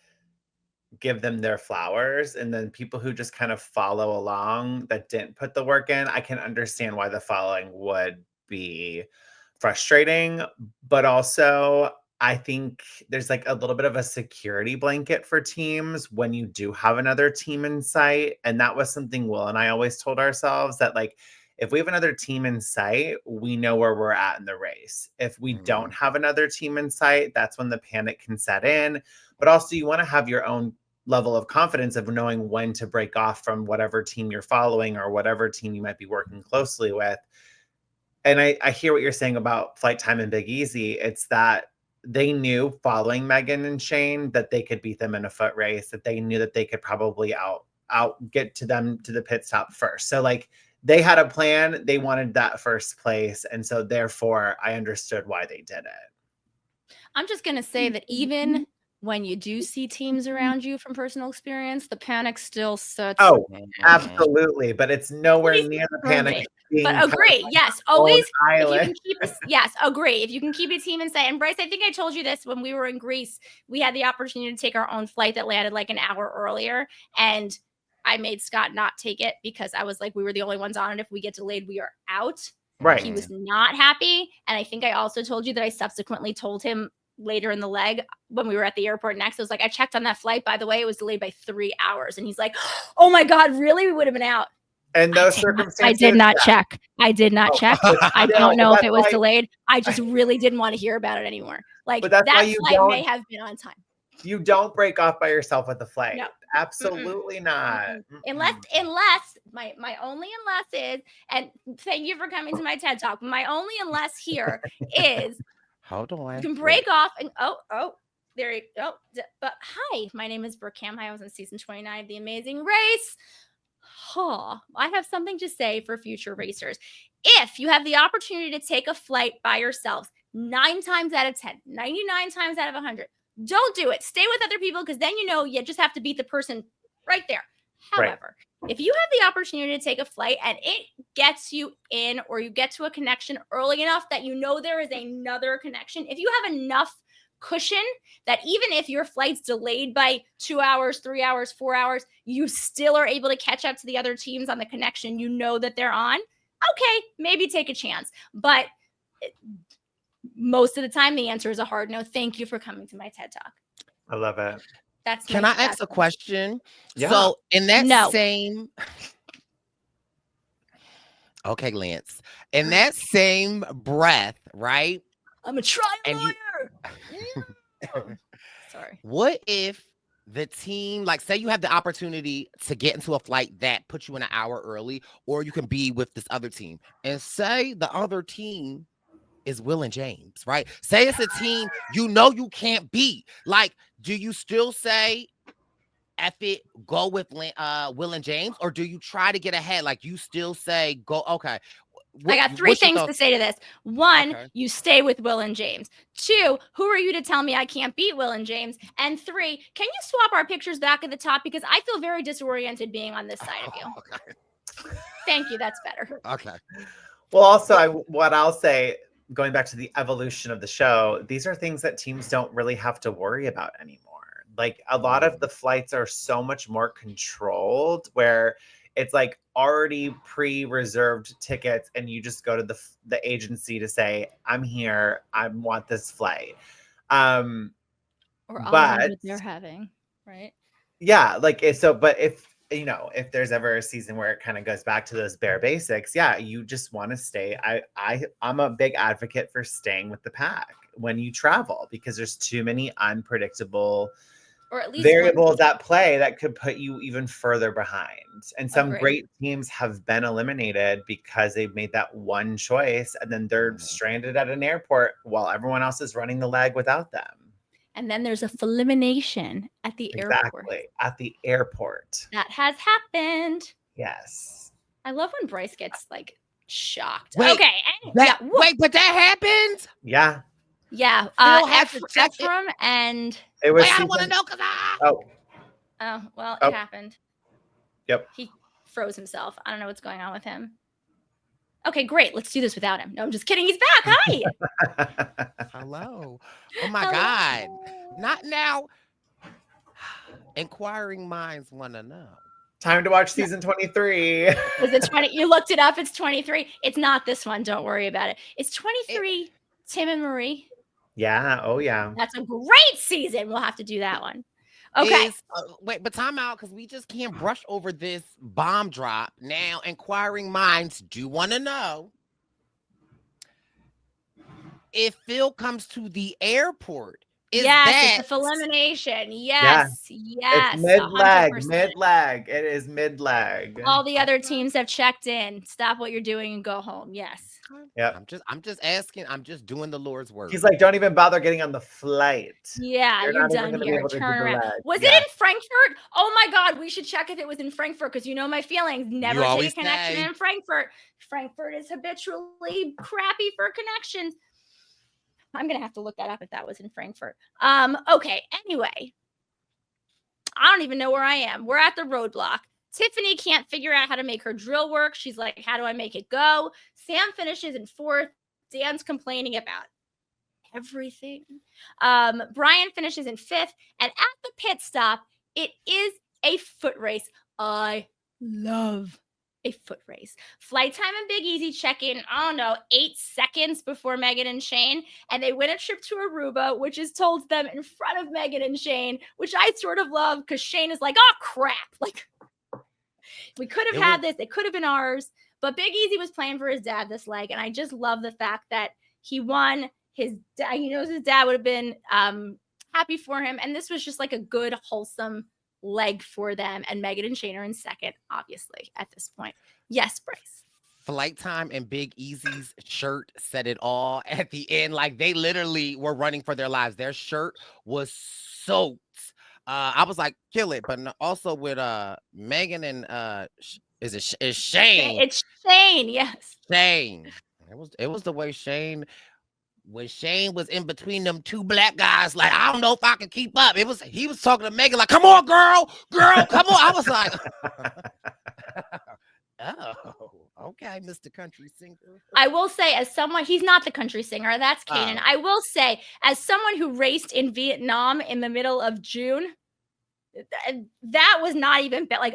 give them their flowers. And then people who just kind of follow along that didn't put the work in, I can understand why the following would be frustrating. But also, I think there's like a little bit of a security blanket for teams when you do have another team in sight. And that was something Will and I always told ourselves, that like, if we have another team in sight, we know where we're at in the race. If we don't have another team in sight, that's when the panic can set in. But also, you want to have your own level of confidence of knowing when to break off from whatever team you're following or whatever team you might be working closely with. And I hear what you're saying about Flight Time and Big Easy. It's that they knew following Megan and Shane that they could beat them in a foot race, that they knew that they could probably out get to them to the pit stop first. So like, they had a plan. They wanted that first place. And so therefore I understood why they did it. I'm just going to say that even when you do see teams around you from personal experience, the panic still sits. Oh, absolutely. But it's nowhere near the panic. But agree. Yes. Always. If you Island. can keep yes. Agree. If you can keep a team in sight. And Brice, I think I told you this when we were in Greece, we had the opportunity to take our own flight that landed like an hour earlier. And I made Scott not take it because I was like, we were the only ones on it. If we get delayed, we are out. Right. He was not happy. And I think I also told you that I subsequently told him later in the leg when we were at the airport next. I was like, I checked on that flight. By the way, it was delayed by 3 hours. And he's like, oh my God, really? We would have been out. And those circumstances. I did not check. I did not check. I don't know if it was delayed. I just really didn't want to hear about it anymore. Like that flight may have been on time. You don't break off by yourself with the flight. No. Absolutely not. Unless my only unless is, and thank you for coming to my TED Talk. My only unless here is hold on. You can break off and there you go. But hi, my name is Brooke Camhi. I was in season 29 of The Amazing Race. I have something to say for future racers. If you have the opportunity to take a flight by yourselves, 9 times out of 10, 99 times out of 100, don't do it. Stay with other people because then you just have to beat the person right there. However, if you have the opportunity to take a flight and it gets you in or you get to a connection early enough that there is another connection, if you have enough cushion that even if your flight's delayed by 2 hours, 3 hours, 4 hours, you still are able to catch up to the other teams on the connection that they're on, okay, maybe take a chance. But most of the time, the answer is a hard no. Thank you for coming to my TED Talk. I love it. Can I ask a question? Yeah. So in that same, okay, Lance, in that same breath, right? I'm a trial lawyer. Sorry. What if the team, like, say you have the opportunity to get into a flight that puts you in an hour early, or you can be with this other team, and say the other team is Will and James, right? Say it's a team you can't beat. Like, do you still say, F it, go with Will and James, or do you try to get ahead? Like, you still say, go, okay. I got 3 things to say to this. 1, you stay with Will and James. 2, who are you to tell me I can't beat Will and James? And 3, can you swap our pictures back at the top? Because I feel very disoriented being on this side of you. Okay. Thank you. That's better. Okay. Well, also, what I'll say, going back to the evolution of the show, these are things that teams don't really have to worry about anymore. Like, a lot of the flights are so much more controlled where it's like already pre-reserved tickets and you just go to the agency to say, I'm here, I want this flight. Or what they're having, right? Yeah, like, but if there's ever a season where it kind of goes back to those bare basics, yeah, you just want to stay. I'm a big advocate for staying with the pack when you travel because there's too many unpredictable or at least variables at play that could put you even further behind. And some great teams have been eliminated because they've made that one choice and then they're stranded at an airport while everyone else is running the leg without them. And then there's a elimination at the airport. Exactly, at the airport. That has happened. Yes. I love when Brice gets like shocked. Wait, okay. Wait, but that happened? Yeah. Yeah. At Ephraim and it was. I don't want to know because it happened. Yep. He froze himself. I don't know what's going on with him. Okay, great. Let's do this without him. No, I'm just kidding. He's back. Hi. Hello. Oh my God. Not now. Inquiring minds want to know. Time to watch season 23. Is it 20? You looked it up. It's 23. It's not this one. Don't worry about it. It's 23. Tim and Marie. Yeah. Oh, yeah. That's a great season. We'll have to do that one. Okay. Wait, but time out, because we just can't brush over this bomb drop. Now, inquiring minds do want to know if Phil comes to the airport. Yes, it's elimination. Yes. It's mid-lag. It is mid-lag. All the other teams have checked in. Stop what you're doing and go home. Yes. Yeah. I'm just asking. I'm just doing the Lord's work. He's like, don't even bother getting on the flight. Yeah, you're done here. Turn around. Was it in Frankfurt? Oh my God, we should check if it was in Frankfurt because you know my feelings. Never take a connection in Frankfurt. Frankfurt is habitually crappy for connections. I'm gonna have to look that up if that was in Frankfurt. Okay. Anyway, I don't even know where I am. We're at the roadblock. Tiffany can't figure out how to make her drill work. She's like, how do I make it go? Sam finishes in 4th. Dan's complaining about everything. Brian finishes in 5th. And at the pit stop, it is a foot race. I love a foot race. Flight Time and Big Easy check in, I don't know, 8 seconds before Megan and Shane. And they win a trip to Aruba, which is told to them in front of Megan and Shane, which I sort of love because Shane is like, oh, crap. Like, we could have had this. It could have been ours. But Big Easy was playing for his dad this leg. And I just love the fact that he won. His dad, he knows his dad would have been happy for him. And this was just like a good, wholesome leg for them. And Megan and Shane are in 2nd, obviously, at this point. Yes, Brice. Flight Time and Big Easy's shirt said it all at the end. Like, they literally were running for their lives. Their shirt was soaked. I was like, kill it. But also with Megan and is Shane? It's Shane, yes. Shane. It was the way Shane, when Shane was in between them 2 black guys, like, I don't know if I can keep up. He was talking to Megan like, come on, girl, come on. I was like, oh, okay, Mr. Country Singer. I will say, as someone, he's not the country singer, that's Kanan. I will say, as someone who raced in Vietnam in the middle of June, that was not even like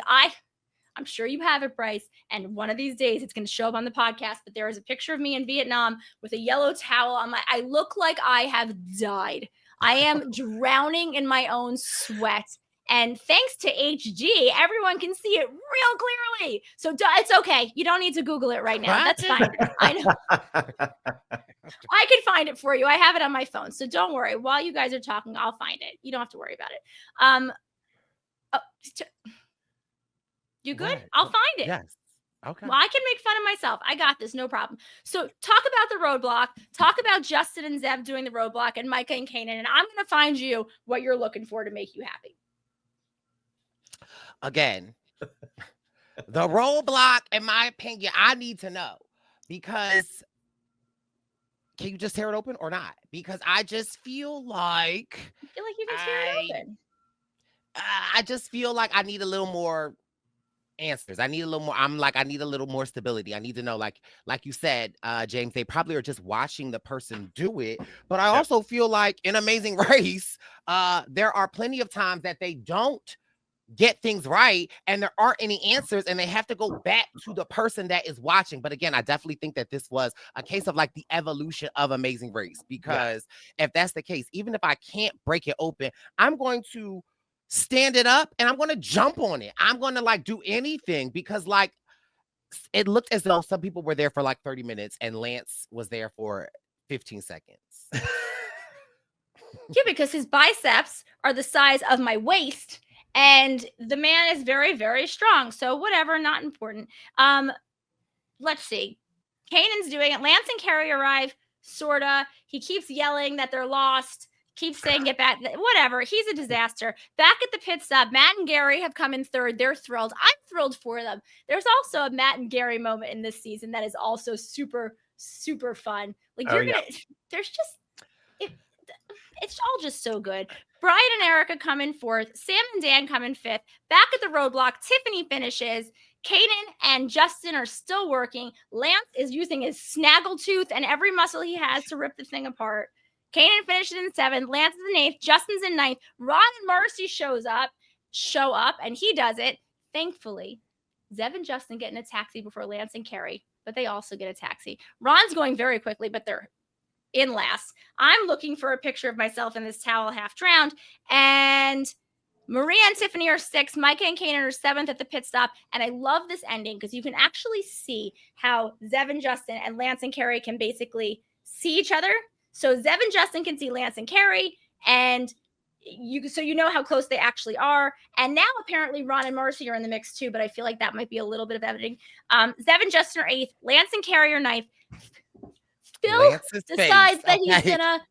I'm sure you have it, Brice, and one of these days it's going to show up on the podcast, but there is a picture of me in Vietnam with a yellow towel on I look like I have died. I am drowning in my own sweat. And thanks to HG, everyone can see it real clearly. So it's okay. You don't need to Google it right now. That's fine. I know. I can find it for you. I have it on my phone. So don't worry. While you guys are talking, I'll find it. You don't have to worry about it. You good? Right. I'll find it. Yes. Okay. Well, I can make fun of myself. I got this. No problem. So talk about the roadblock. Talk about Justin and Zev doing the roadblock and Micah and Kanan. And I'm going to find you what you're looking for to make you happy. Again, the roadblock, in my opinion, I need to know because can you just tear it open or not? Because I just feel like I feel like you can tear it open. I just feel like I need a little more answers. I need a little more. I need a little more stability. I need to know, like you said, James, they probably are just watching the person do it. But I also feel like in Amazing Race, there are plenty of times that they don't get things right and there aren't any answers and they have to go back to the person that is watching. But again, I definitely think that this was a case of like the evolution of Amazing Race, because if that's the case, even if I can't break it open, I'm going to stand it up and I'm going to jump on it. I'm going to like do anything because like it looked as though some people were there for like 30 minutes and Lance was there for 15 seconds. Yeah, because his biceps are the size of my waist. And the man is very, very strong. So whatever, not important. Let's see. Kanan's doing it. Lance and Carrie arrive, sorta. He keeps yelling that they're lost. Keeps saying get back. Whatever. He's a disaster. Back at the pit stop, Matt and Gary have come in 3rd. They're thrilled. I'm thrilled for them. There's also a Matt and Gary moment in this season that is also super, super fun. Like there's just it's all just so good. Brian and Erica come in 4th. Sam and Dan come in 5th. Back at the roadblock, Tiffany finishes. Kanan and Justin are still working. Lance is using his snaggletooth and every muscle he has to rip the thing apart. Kanan finishes in 7th. Lance is in 8th. Justin's in 9th. Ron and Marcy shows up. show up, and he does it. Thankfully, Zev and Justin get in a taxi before Lance and Carrie, but they also get a taxi. Ron's going very quickly, but they're in last. I'm looking for a picture of myself in this towel half drowned, and Maria and Tiffany are 6th, Micah and Kanan are 7th at the pit stop. And I love this ending because you can actually see how Zev and Justin and Lance and Carrie can basically see each other. So Zev and Justin can see Lance and Carrie, and you know how close they actually are. And now apparently Ron and Marcy are in the mix too, but I feel like that might be a little bit of editing. Zev and Justin are 8th, Lance and Carrie are 9th. Phil decides that he's gonna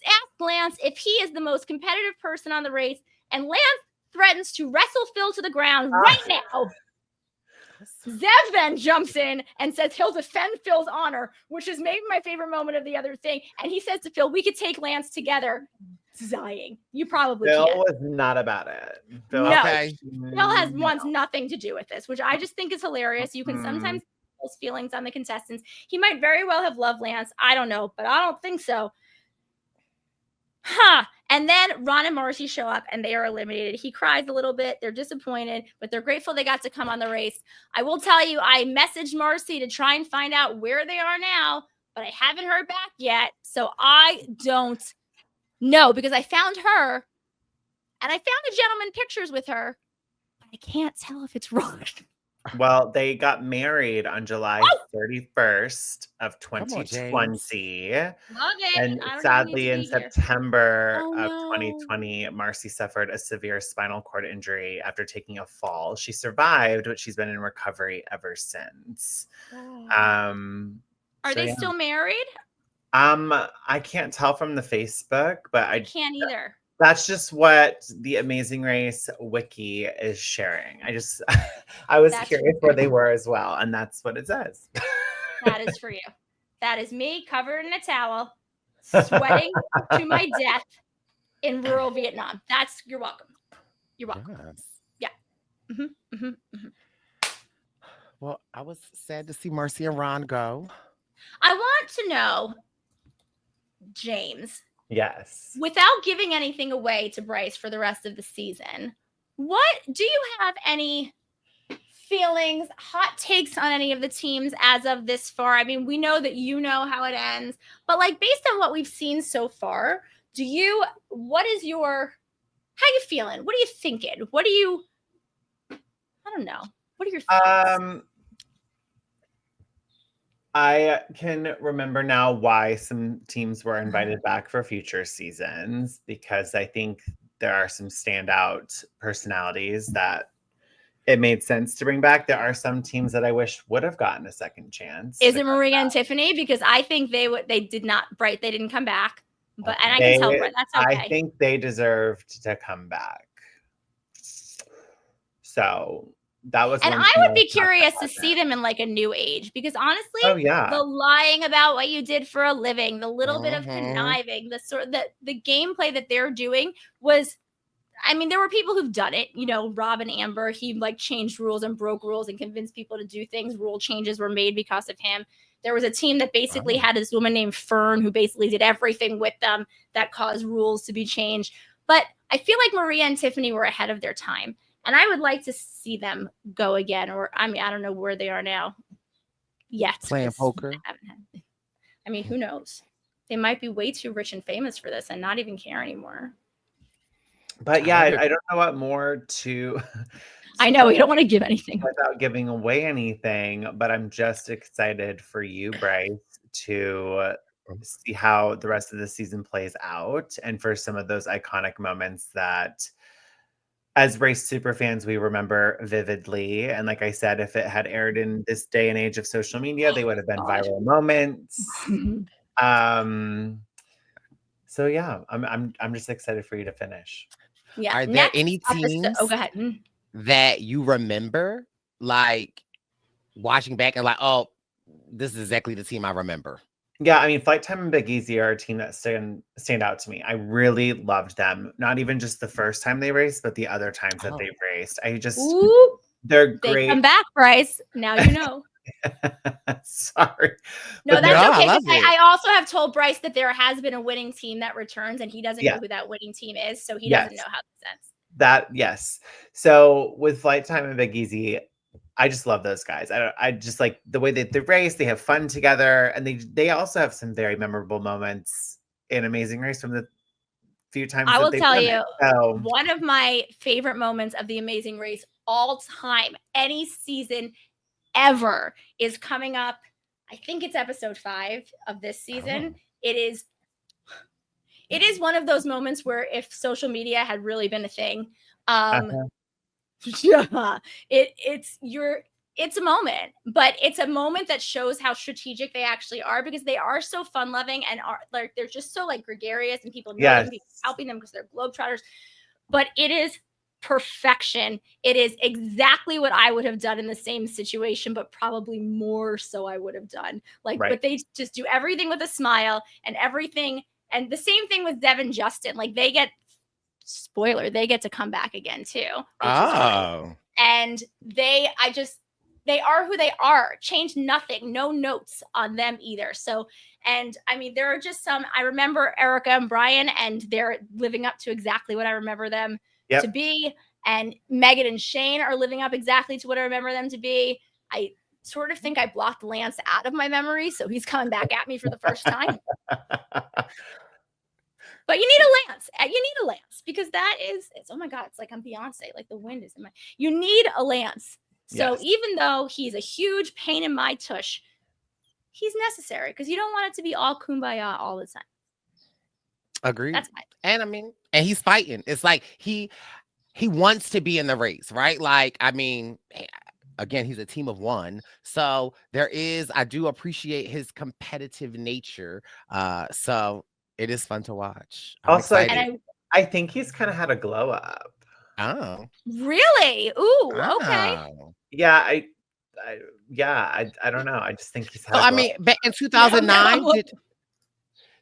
ask Lance if he is the most competitive person on the race, and Lance threatens to wrestle Phil to the ground right now. Zev then jumps in and says he'll defend Phil's honor, which is maybe my favorite moment of the other thing. And he says to Phil, "We could take Lance together." Dying. You probably Phil can't. was not about it. Phil, Phil wants nothing to do with this, which I just think is hilarious. You can sometimes those feelings on the contestants. He might very well have loved Lance. I don't know, but I don't think so. And then Ron and Marcy show up and they are eliminated. He cries a little bit. They're disappointed, but they're grateful they got to come on the race. I will tell you, I messaged Marcy to try and find out where they are now, but I haven't heard back yet. So I don't know, because I found her and I found a gentleman pictures with her, but I can't tell if it's Ron. Well, they got married on July 31st of 2020. And sadly, in September of 2020, Marcy suffered a severe spinal cord injury after taking a fall. She survived, but she's been in recovery ever since. Are they still married? I can't tell from the Facebook, but I can't either. That's just what the Amazing Race wiki is sharing. I was curious where they were as well, and that's what it says. That is for you. That is me covered in a towel, sweating to my death in rural Vietnam. You're welcome. You're welcome. Yes. Yeah. Well, I was sad to see Marcy and Ron go. I want to know, James. Yes. Without giving anything away to Brice for the rest of the season, do you have any feelings, hot takes on any of the teams as of this far? I mean, we know that you know how it ends, but like based on what we've seen so far, how you feeling? What are you thinking? I don't know. What are your thoughts? I can remember now why some teams were invited back for future seasons, because I think there are some standout personalities that it made sense to bring back. There are some teams that I wish would have gotten a second chance. Is it Maria and Tiffany? Because I think they didn't come back. But I can tell that's okay. I think they deserved to come back. So that was, and I would be curious to see them in like a new age, because honestly, the lying about what you did for a living, the little bit of conniving, the gameplay that they're doing was, I mean, there were people who've done it, Rob and Amber, he like changed rules and broke rules and convinced people to do things. Rule changes were made because of him. There was a team that basically had this woman named Fern who basically did everything with them that caused rules to be changed. But I feel like Maria and Tiffany were ahead of their time. And I would like to see them go again, or I don't know where they are now yet. Playing poker. I mean, who knows? They might be way too rich and famous for this and not even care anymore. But yeah, I don't know what more to. I know we don't want to give anything without giving away anything, but I'm just excited for you, Brice, to see how the rest of the season plays out, and for some of those iconic moments that, as Race super fans, we remember vividly. And like I said, if it had aired in this day and age of social media, they would have been viral moments. So yeah, I'm just excited for you to finish. Yeah. Are there any teams go ahead. that you remember, like watching back and like, oh, this is exactly the team I remember? Yeah, I mean, Flight Time and Big Easy are a team that stand out to me. I really loved them. Not even just the first time they raced, but the other times that they've raced. They're great. They come back, Brice. Now you know. Sorry. No, that's okay. I also have told Brice that there has been a winning team that returns, and he doesn't know who that winning team is, so he doesn't know how this ends. Yes. So with Flight Time and Big Easy, I just love those guys. I just like the way that they race. They have fun together, and they also have some very memorable moments in Amazing Race from the few times I that will they've tell done you, it. So one of my favorite moments of the Amazing Race all time, any season ever, is coming up. I think it's episode 5 of this season. It is one of those moments where if social media had really been a thing, yeah, it's a moment, but it's a moment that shows how strategic they actually are, because they are so fun loving and are like, they're just so like gregarious, and people know them, people helping them because they're globetrotters. But it is perfection. It is exactly what I would have done in the same situation, but probably more so I would have done. Like, but they just do everything with a smile and everything. And the same thing with Dev and Justin. Like, they get, spoiler, they get to come back again too. And they are who they are. Change nothing. No notes on them either. So, and I mean, there are just some, I remember Erica and Brian, and they're living up to exactly what I remember them to be. And Megan and Shane are living up exactly to what I remember them to be. I sort of think I blocked Lance out of my memory, so he's coming back at me for the first time. But you need a Lance. You need a Lance, because it's oh my God, it's like I'm Beyonce. Like, the wind is in my, you need a Lance. So even though he's a huge pain in my tush, he's necessary, because you don't want it to be all kumbaya all the time. Agreed. That's my and I mean, and he's fighting. It's like he wants to be in the race, right? Like, I mean, again, he's a team of one. So I do appreciate his competitive nature. So it is fun to watch. I'm also, excited. I think he's kind of had a glow up. Oh, really? Ooh, okay. Yeah, I don't know. I just think he's had. I mean, back in 2009,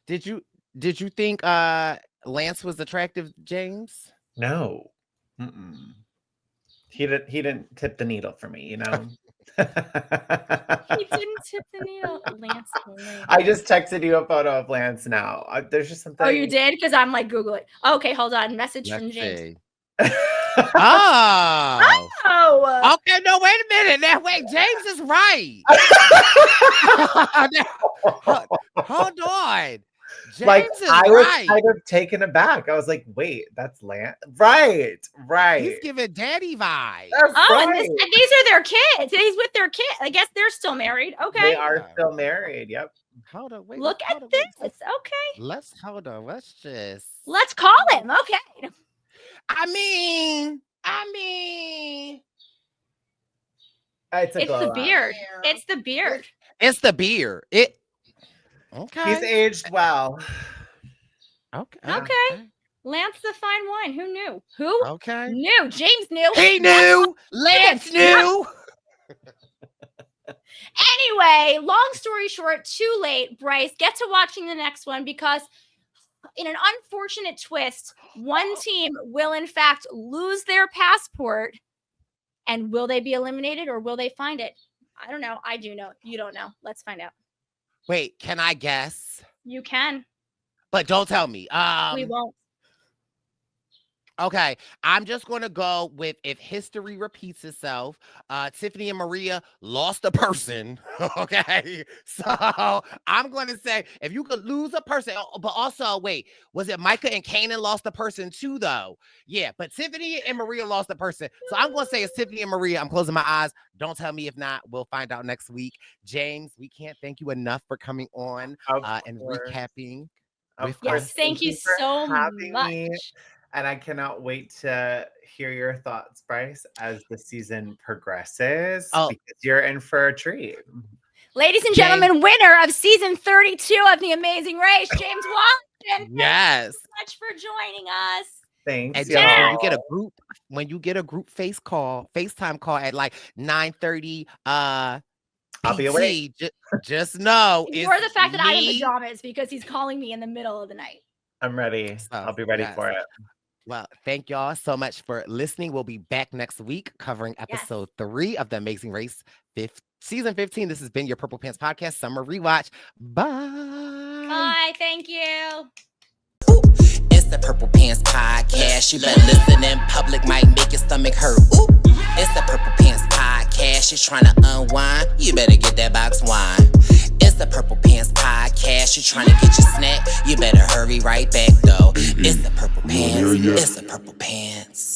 did you think Lance was attractive, James? No. He didn't tip the needle for me, you know. He didn't tip the needle. Lance. I just texted you a photo of Lance now. There's just something. Oh, you did? Because I'm like Googling. Okay, hold on. Message from James. Oh. Okay, no, wait a minute. Wait, James is right. Hold on. James like, is I right. was kind of taken aback. I was like, wait, that's Lance? Right. He's giving daddy vibes. That's right. And these are their kids. He's with their kid. I guess they're still married. Okay. They are still married. Yep. Hold on. Wait. Look at this. Okay. Let's just. Let's call him. Okay. I mean, it's the beard. It's the beard. It's the beard. Okay. He's aged well. Okay. Lance the fine wine. Who knew? Who? Okay. Knew. James knew. He knew. Lance knew. Anyway, long story short, too late, Brice. Get to watching the next one, because in an unfortunate twist, one team will in fact lose their passport. And will they be eliminated, or will they find it? I don't know. I do know. You don't know. Let's find out. Wait, can I guess? You can. But don't tell me. We won't. Okay, I'm just going to go with, if history repeats itself, Tiffany and Maria lost a person. Okay, so I'm going to say, if you could lose a person, but also, wait, was it Micah and Kanan lost a person too, though? Yeah, but Tiffany and Maria lost a person. So I'm going to say it's Tiffany and Maria. I'm closing my eyes. Don't tell me if not. We'll find out next week. James, we can't thank you enough for coming on and recapping. Yes, thank you so much. And I cannot wait to hear your thoughts, Brice, as the season progresses, because you're in for a treat. Ladies and gentlemen, winner of season 32 of The Amazing Race, James Wallington. Yes. Thank you so much for joining us. Thanks. And when you get a group FaceTime call at like 9:30, I'll be awake. Just know ignore the fact that I'm in pajamas, because he's calling me in the middle of the night. I'm ready. I'll be ready for it. Well, thank y'all so much for listening. We'll be back next week covering episode 3 of The Amazing Race, season 15. This has been your Purple Pants Podcast Summer Rewatch. Bye. Bye. Thank you. It's the Purple Pants Podcast. You better listen in public, might make your stomach hurt. Ooh. It's the Purple Pants Podcast. You're trying to unwind, you better get that box wine. It's the Purple Pants Podcast. You're trying to get your snack, you better hurry right back though. It's the Purple Pants. It's the Purple Pants.